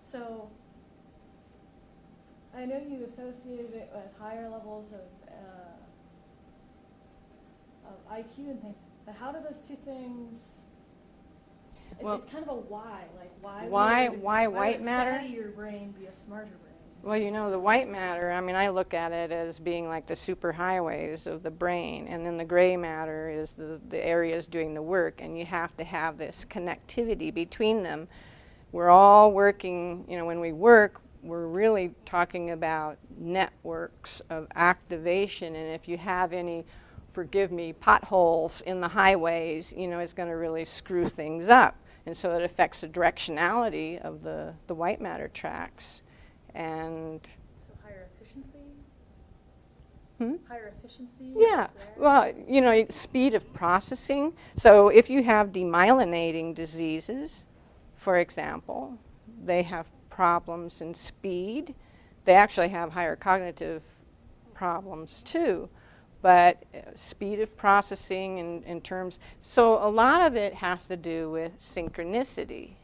So I know you associated it with higher levels of IQ and things, but how do those two things? Well, it's kind of a why, like why would white matter? Why would your brain be a smarter brain? Well, the white matter, I look at it as being like the superhighways of the brain, and then the gray matter is the areas doing the work, and you have to have this connectivity between them. We're all working, when we work, we're really talking about networks of activation, and if you have any, forgive me, potholes in the highways, it's going to really screw things up. And so it affects the directionality of the white matter tracts. And so higher efficiency? Higher efficiency? Yeah, well, speed of processing. So if you have demyelinating diseases, for example, they have problems in speed. They actually have higher cognitive problems too, but speed of processing in terms, so a lot of it has to do with synchronicity,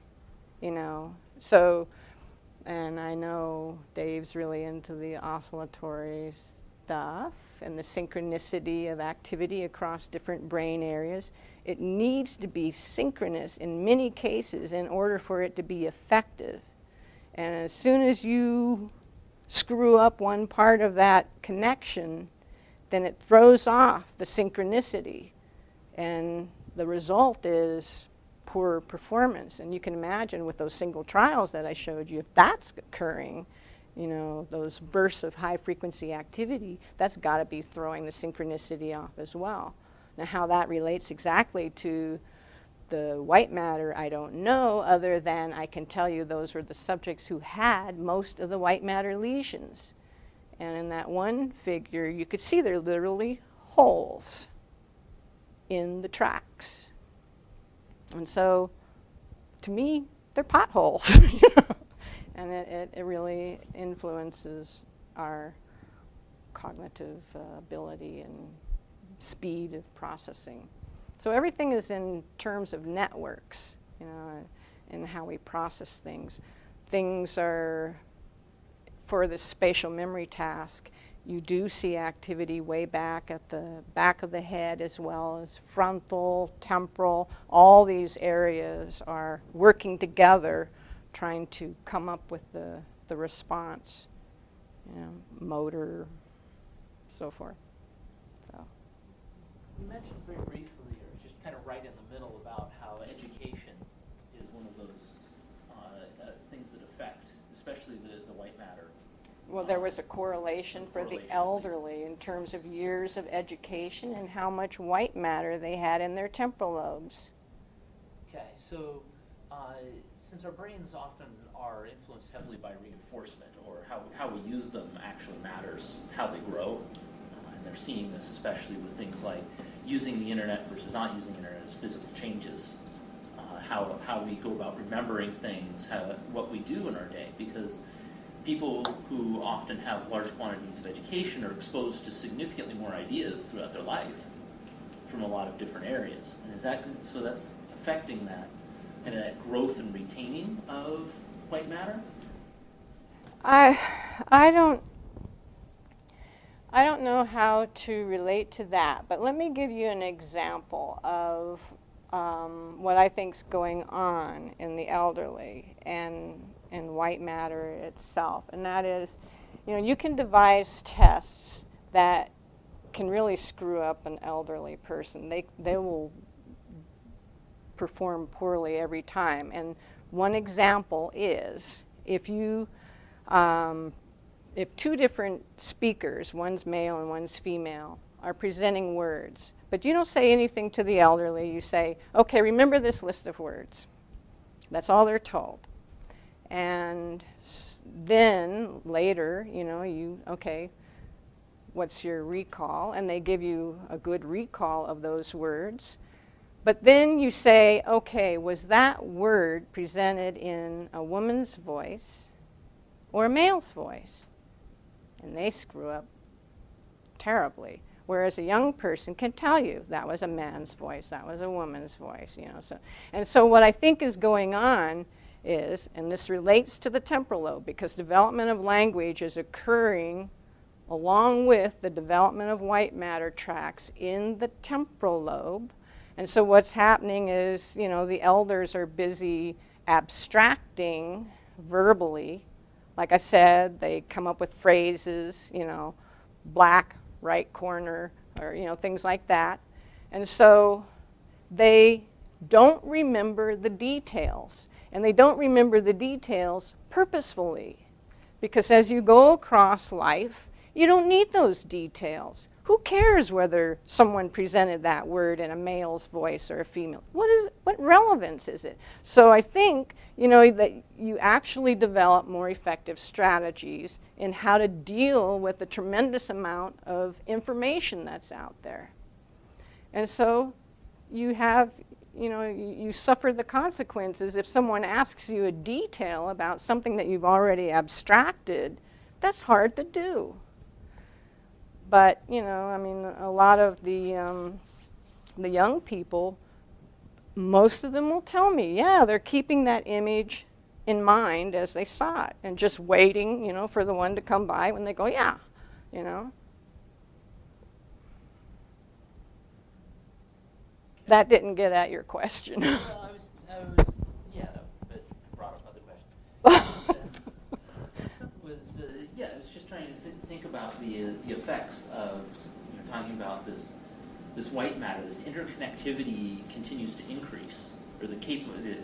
So And I know Dave's really into the oscillatory stuff and the synchronicity of activity across different brain areas. It needs to be synchronous in many cases in order for it to be effective. And as soon as you screw up one part of that connection, then it throws off the synchronicity. And the result is poor performance. And you can imagine with those single trials that I showed you, if that's occurring, you know, those bursts of high frequency activity, that's got to be throwing the synchronicity off as well. Now how that relates exactly to the white matter, I don't know, other than I can tell you those were the subjects who had most of the white matter lesions. And in that one figure, you could see they're literally holes in the tracts. And so, to me, they're potholes. And it really influences our cognitive ability and speed of processing. So everything is in terms of networks, you know, and how we process things. Things are, for the spatial memory task, you do see activity way back at the back of the head, as well as frontal, temporal. All these areas are working together, trying to come up with the response, you know, motor, so forth. So. You mentioned very briefly, or just kind of right in the middle, about how education is one of those things that affect, especially the white matter. Well, there was a correlation for the Correlation, elderly in terms of years of education and how much white matter they had in their temporal lobes. Okay, so since our brains often are influenced heavily by reinforcement, or how we use them actually matters how they grow, and they're seeing this especially with things like using the internet versus not using the internet as physical changes, how we go about remembering things, what we do in our day, because people who often have large quantities of education are exposed to significantly more ideas throughout their life from a lot of different areas. And so that's affecting that, and that growth and retaining of white matter? I don't know how to relate to that, but let me give you an example of what I think is going on in the elderly and white matter itself. And that is, you know, you can devise tests that can really screw up an elderly person. They will perform poorly every time. And one example is if two different speakers, one's male and one's female, are presenting words, but you don't say anything to the elderly. You say, okay, remember this list of words. That's all they're told. And then later, you know, okay, what's your recall? And they give you a good recall of those words. But then you say, okay, was that word presented in a woman's voice or a male's voice? And they screw up terribly. Whereas a young person can tell you that was a man's voice, that was a woman's voice, you know. So what I think is going on is, and this relates to the temporal lobe, because development of language is occurring along with the development of white matter tracts in the temporal lobe. And so what's happening is, you know, the elders are busy abstracting verbally. Like I said, they come up with phrases, you know, black, right corner, or, you know, things like that. And so they don't remember the details. And they don't remember the details purposefully. Because as you go across life, you don't need those details. Who cares whether someone presented that word in a male's voice or a female? What relevance is it? So I think, you know, that you actually develop more effective strategies in how to deal with the tremendous amount of information that's out there. And so you have, you know, you suffer the consequences if someone asks you a detail about something that you've already abstracted. That's hard to do. But, you know, I mean, a lot of the young people, most of them will tell me, yeah, they're keeping that image in mind as they saw it, and just waiting, you know, for the one to come by when they go, yeah, you know. That didn't get at your question. Well, yeah, but I brought up other questions. Yeah, I was just trying to think about the effects of, you know, talking about this white matter. This interconnectivity continues to increase, or is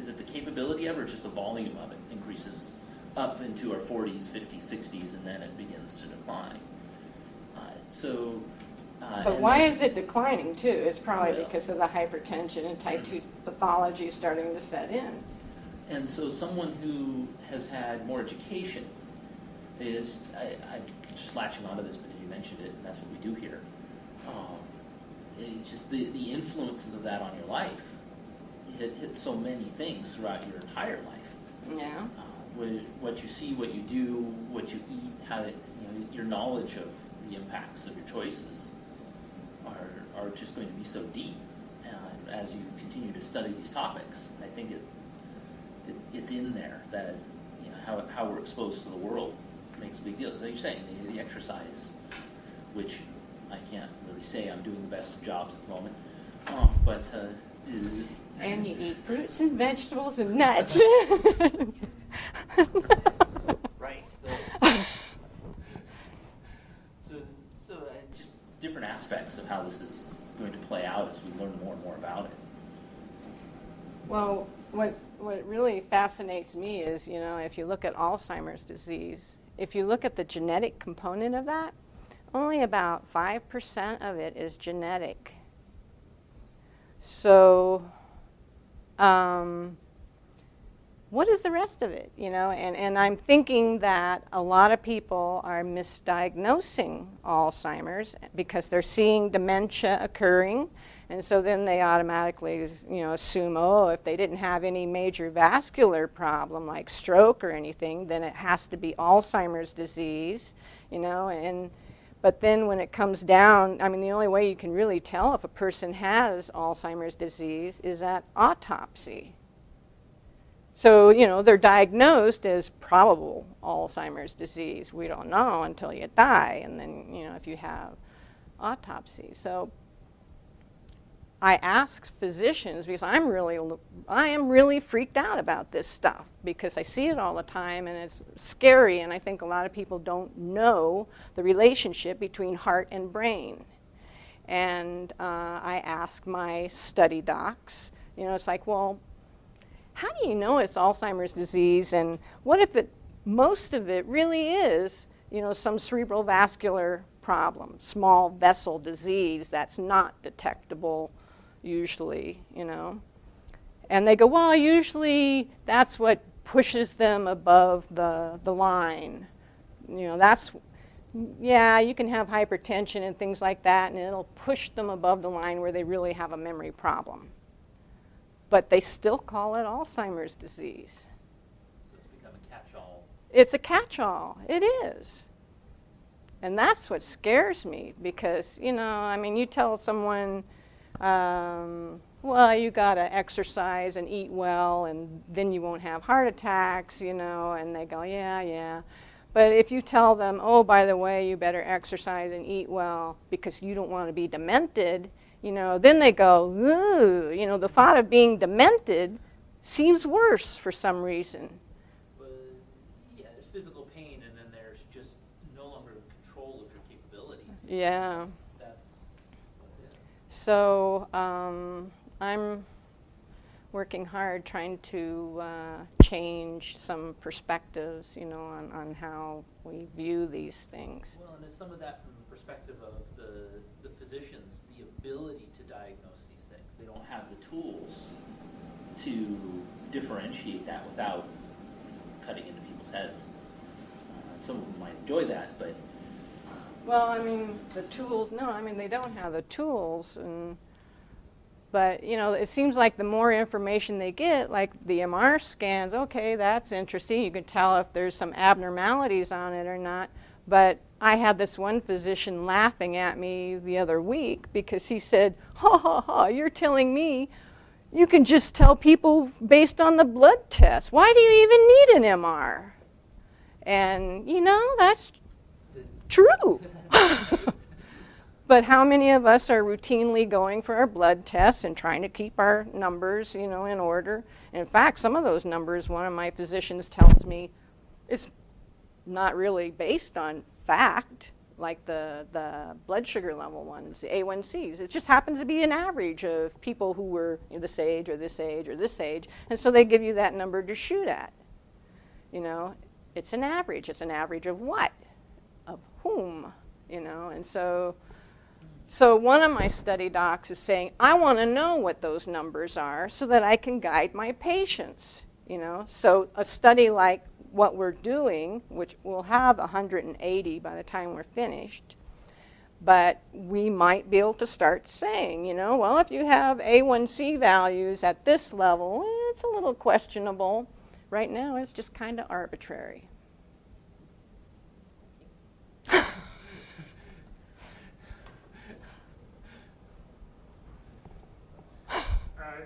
it the capability of it, or just the volume of it increases up into our 40s, 50s, 60s, and then it begins to decline. But why is it declining too? It's probably Well, because of the hypertension and type 2 pathology starting to set in. And so someone who has had more education is, I'm just latching onto this because you mentioned it, and that's what we do here. Just the influences of that on your life hit so many things throughout your entire life. Yeah. What you see, what you do, what you eat, how it, you know, your knowledge of the impacts of your choices are just going to be so deep. And as you continue to study these topics, I think it's in there that, you know, how we're exposed to the world makes a big deal. As you're saying, the exercise, which I can't really say I'm doing the best of jobs at the moment, but And you eat fruits and vegetables and nuts. right. So just different aspects of how this is going to play out as we learn more and more about it. Well, what really fascinates me is, you know, if you look at Alzheimer's disease, if you look at the genetic component of that, only about 5% of it is genetic. So, what is the rest of it, you know? And I'm thinking that a lot of people are misdiagnosing Alzheimer's because they're seeing dementia occurring, and so then they automatically, you know, assume, oh, if they didn't have any major vascular problem like stroke or anything, then it has to be Alzheimer's disease, you know, but then when it comes down, I mean, the only way you can really tell if a person has Alzheimer's disease is at autopsy. So, you know, they're diagnosed as probable Alzheimer's disease. We don't know until you die, and then, you know, if you have autopsy. So I ask physicians, because I am really freaked out about this stuff because I see it all the time and it's scary, and I think a lot of people don't know the relationship between heart and brain. And I ask my study docs, you know, it's like, well, how do you know it's Alzheimer's disease, and what if most of it really is, you know, some cerebral vascular problem, small vessel disease that's not detectable usually, you know? And they go, well, usually that's what pushes them above the line. You know, yeah, you can have hypertension and things like that, and it'll push them above the line where they really have a memory problem. But they still call it Alzheimer's disease. So it's become a catch-all. It's a catch-all. It is. And that's what scares me because, you know, I mean, you tell someone, well, you got to exercise and eat well, and then you won't have heart attacks, you know, and they go, yeah, yeah. But if you tell them, oh, by the way, you better exercise and eat well because you don't want to be demented, you know, then they go, ooh, you know, the thought of being demented seems worse for some reason. But, yeah, there's physical pain, and then there's just no longer control of your capabilities. Yeah. That's what it is. So I'm working hard trying to change some perspectives, you know, on how we view these things. Well, and it's some of that from the perspective of the physicians, the ability to diagnose these things. They don't have the tools to differentiate that without cutting into people's heads. Some of them might enjoy that, but... Well, I mean, the tools, no, I mean, they don't have the tools, but, you know, it seems like the more information they get, like the MR scans, okay, that's interesting. You can tell if there's some abnormalities on it or not. But I had this one physician laughing at me the other week because he said, ha, ha, ha, you're telling me You can just tell people based on the blood test. Why do you even need an MR? And, you know, that's true. But how many of us are routinely going for our blood tests and trying to keep our numbers, you know, in order? And in fact, some of those numbers, one of my physicians tells me, it's not really based on fact, like the blood sugar level ones, the A1Cs. It just happens to be an average of people who were this age or this age or this age. And so they give you that number to shoot at. You know, it's an average. It's an average of what? Of whom? You know, and so one of my study docs is saying, I want to know what those numbers are so that I can guide my patients, you know. So a study like what we're doing, which we'll have 180 by the time we're finished, but we might be able to start saying, you know, well, if you have A1C values at this level, it's a little questionable. Right now, it's just kind of arbitrary.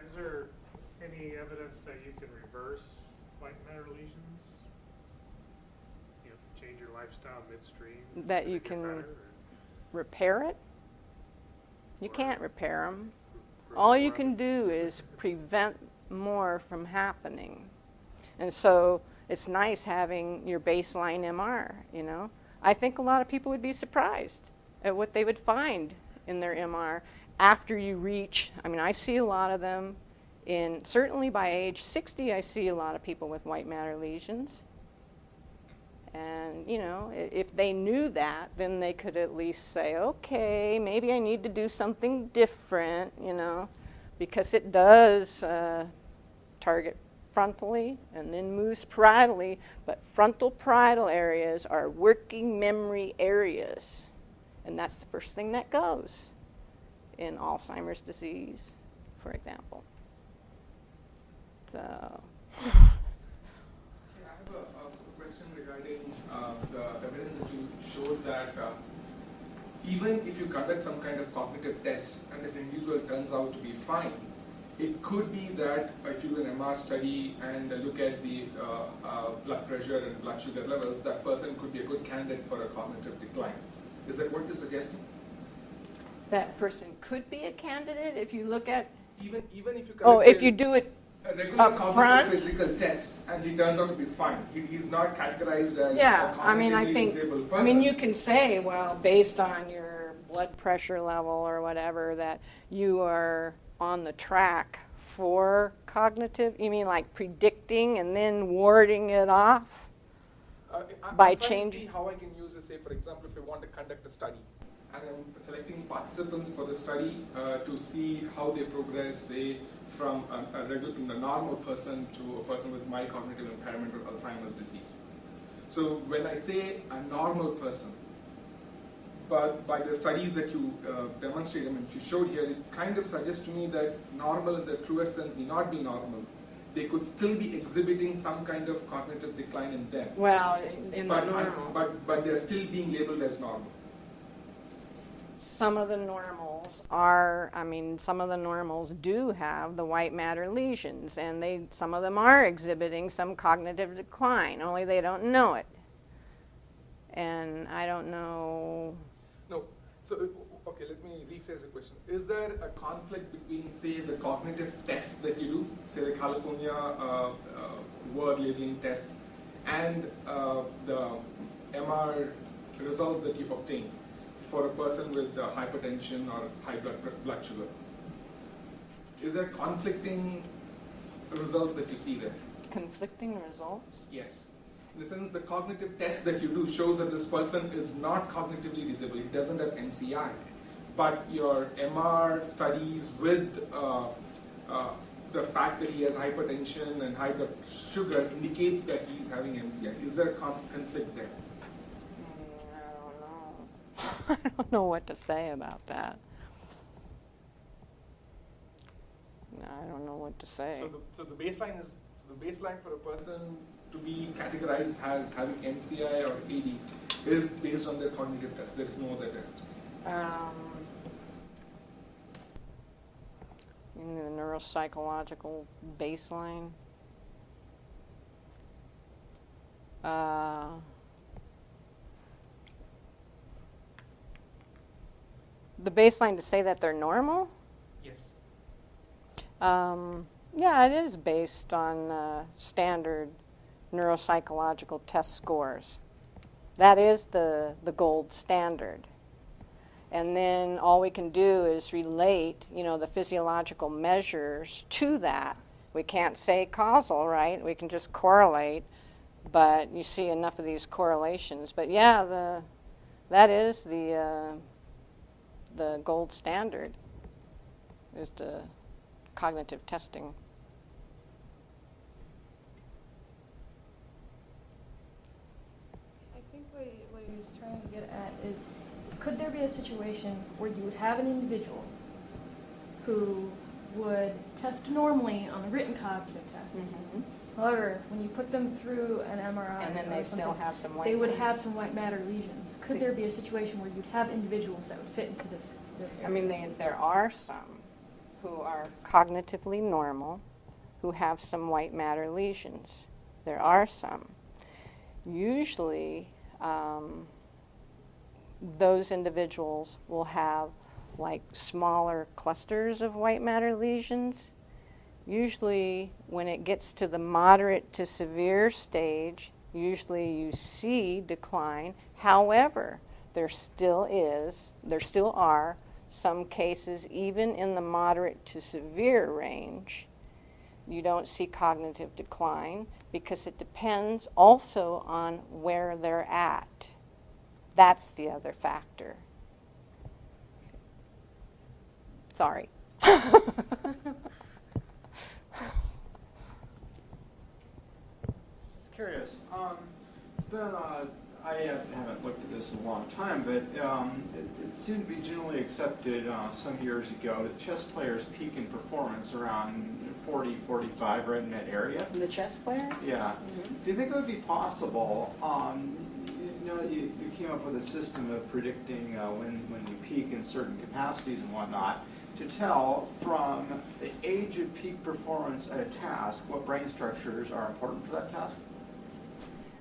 Is there any evidence that you can reverse white matter lesions? You know, change your lifestyle midstream? That you make it can better, repair it? You Or- can't repair them. or All you more can of it? do is prevent more from happening. And so it's nice having your baseline MR, you know. I think a lot of people would be surprised at what they would find in their MR after you reach, I mean, I see a lot of them certainly by age 60, I see a lot of people with white matter lesions. And, you know, if they knew that, then they could at least say, okay, maybe I need to do something different, you know, because it does target frontally and then moves parietally, but frontal parietal areas are working memory areas. And that's the first thing that goes in Alzheimer's disease, for example. So. I have a question regarding the evidence that you showed that even if you conduct some kind of cognitive test and if an individual turns out to be fine, it could be that if you do an MR study and look at the blood pressure and blood sugar levels, that person could be a good candidate for a cognitive decline. Is that what you're suggesting? That person could be a candidate if you look at, Even if you oh, conduct if you do it a regular up cognitive front? physical test and he turns out to be fine, he's not categorized as Yeah, a I mean, I cognitively think, disabled person. I mean, you can say, well, based on your blood pressure level or whatever, that you are on the track for cognitive, you mean like predicting and then warding it off? I'm by trying to changing- see how I can use it, say, for example, if I want to conduct a study, and I'm selecting participants for the study to see how they progress, say, from a normal person to a person with mild cognitive impairment or Alzheimer's disease. So when I say a normal person, but by the studies that you demonstrated, I mean, you showed here, it kind of suggests to me that normal in the truest sense may not be normal. They could still be exhibiting some kind of cognitive decline in them. Well, in the But, normal. but they're still being labeled as normal. Some of the normals are, I mean, some of the normals do have the white matter lesions, and some of them are exhibiting some cognitive decline, only they don't know it. And I don't know. No. So, okay, let me rephrase the question. Is there a conflict between, say, the cognitive tests that you do, say the California word labeling test, and the MR results that you obtain for a person with hypertension or high blood sugar? Is there conflicting results that you see there? Conflicting results? Yes. In the sense, the cognitive test that you do shows that this person is not cognitively disabled. He doesn't have MCI. But your MR studies with the fact that he has hypertension and high blood sugar indicates that he's having MCI. Is there a conflict there? I don't know. I don't know what to say about that. I don't know what to say. So the baseline is the baseline for a person to be categorized as having MCI or AD is based on their cognitive test. There is no other test. in the neuropsychological baseline. The baseline to say that they're normal? Yes. Yeah, it is based on standard neuropsychological test scores. That is the gold standard. And then all we can do is relate, the physiological measures to that. We can't say causal, right? We can just correlate, but you see enough of these correlations. But yeah, that is the gold standard, is the cognitive testing. I think what he was trying to get at is, could there be a situation where you would have an individual who would test normally on the written cognitive tests? Mm-hmm. However, when you put them through an MRI, And then or they still something, have some white they would matter. have some white matter lesions. Could there be a situation where you'd have individuals that would fit into this area? I mean, there are some who are cognitively normal who have some white matter lesions. There are some. Usually, those individuals will have like smaller clusters of white matter lesions. Usually, when it gets to the moderate to severe stage, usually you see decline. However, there still are some cases, even in the moderate to severe range, you don't see cognitive decline because it depends also on where they're at. That's the other factor. Sorry. Just curious. I haven't looked at this in a long time, but it seemed to be generally accepted some years ago that chess players peak in performance around 40, 45, right in that area. The chess players? Yeah. Do you think it would be possible, you came up with a system of predicting when you peak in certain capacities and whatnot, to tell from the age of peak performance at a task what brain structures are important for that task?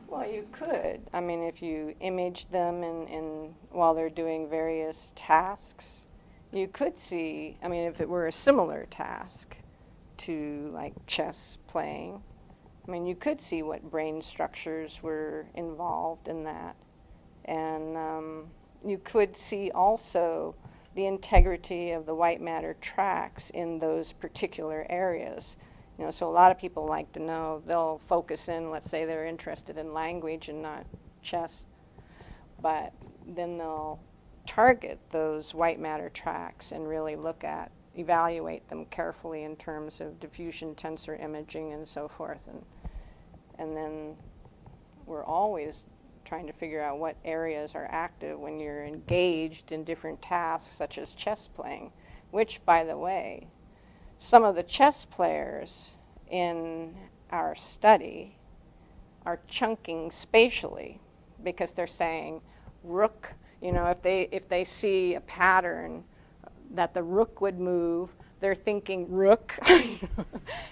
Well, you could. I mean, if you image them in while they're doing various tasks, you could see, I mean, if it were a similar task to like chess playing, I mean, you could see what brain structures were involved in that. And you could see also the integrity of the white matter tracts in those particular areas. So a lot of people like to know, they'll focus in, let's say they're interested in language and not chess, but then they'll target those white matter tracts and really evaluate them carefully in terms of diffusion tensor imaging and so forth. And then we're always trying to figure out what areas are active when you're engaged in different tasks such as chess playing, which, by the way, some of the chess players in our study are chunking spatially because they're saying rook, if they see a pattern that the rook would move, they're thinking rook.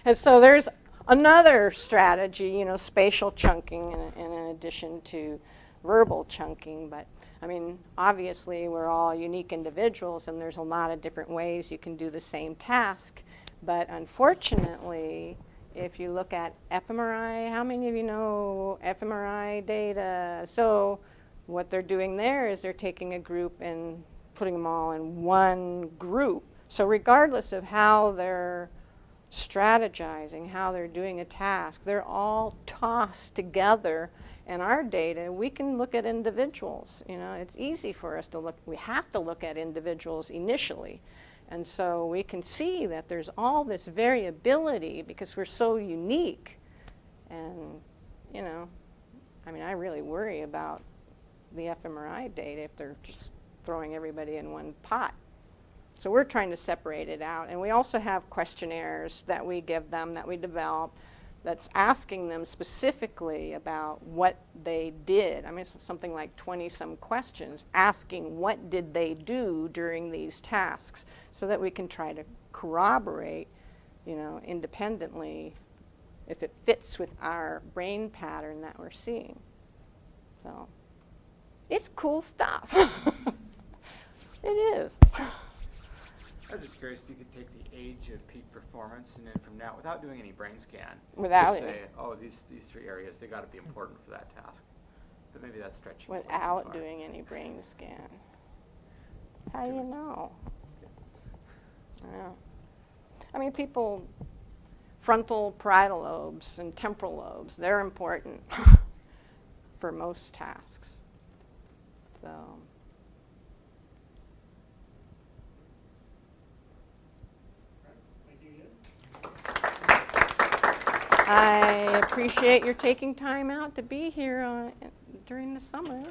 And so there's another strategy, spatial chunking in addition to verbal chunking. But I mean, obviously we're all unique individuals and there's a lot of different ways you can do the same task. But unfortunately, if you look at fMRI, how many of you know fMRI data? So what they're doing there is they're taking a group and putting them all in one group. So regardless of how they're strategizing, how they're doing a task, they're all tossed together. And our data, we can look at individuals. It's easy for us to look. We have to look at individuals initially. And so we can see that there's all this variability because we're so unique. And, I really worry about the fMRI data if they're just throwing everybody in one pot. So we're trying to separate it out. And we also have questionnaires that we give them, that we develop, that's asking them specifically about what they did. I mean, it's something like 20-some questions asking what did they do during these tasks so that we can try to corroborate, independently if it fits with our brain pattern that we're seeing. So it's cool stuff. It is. I was just curious if you could take the age of peak performance and then from now, without doing any brain scan, Without just it. say, oh, these 3 areas, they got to be important for that task. But maybe that's stretching. it a little too Without far. doing any brain scan. How do you know? Yeah. I mean, people, frontal parietal lobes and temporal lobes, they're important for most tasks. So. Thank you, Ian. I appreciate your taking time out to be here during the summer.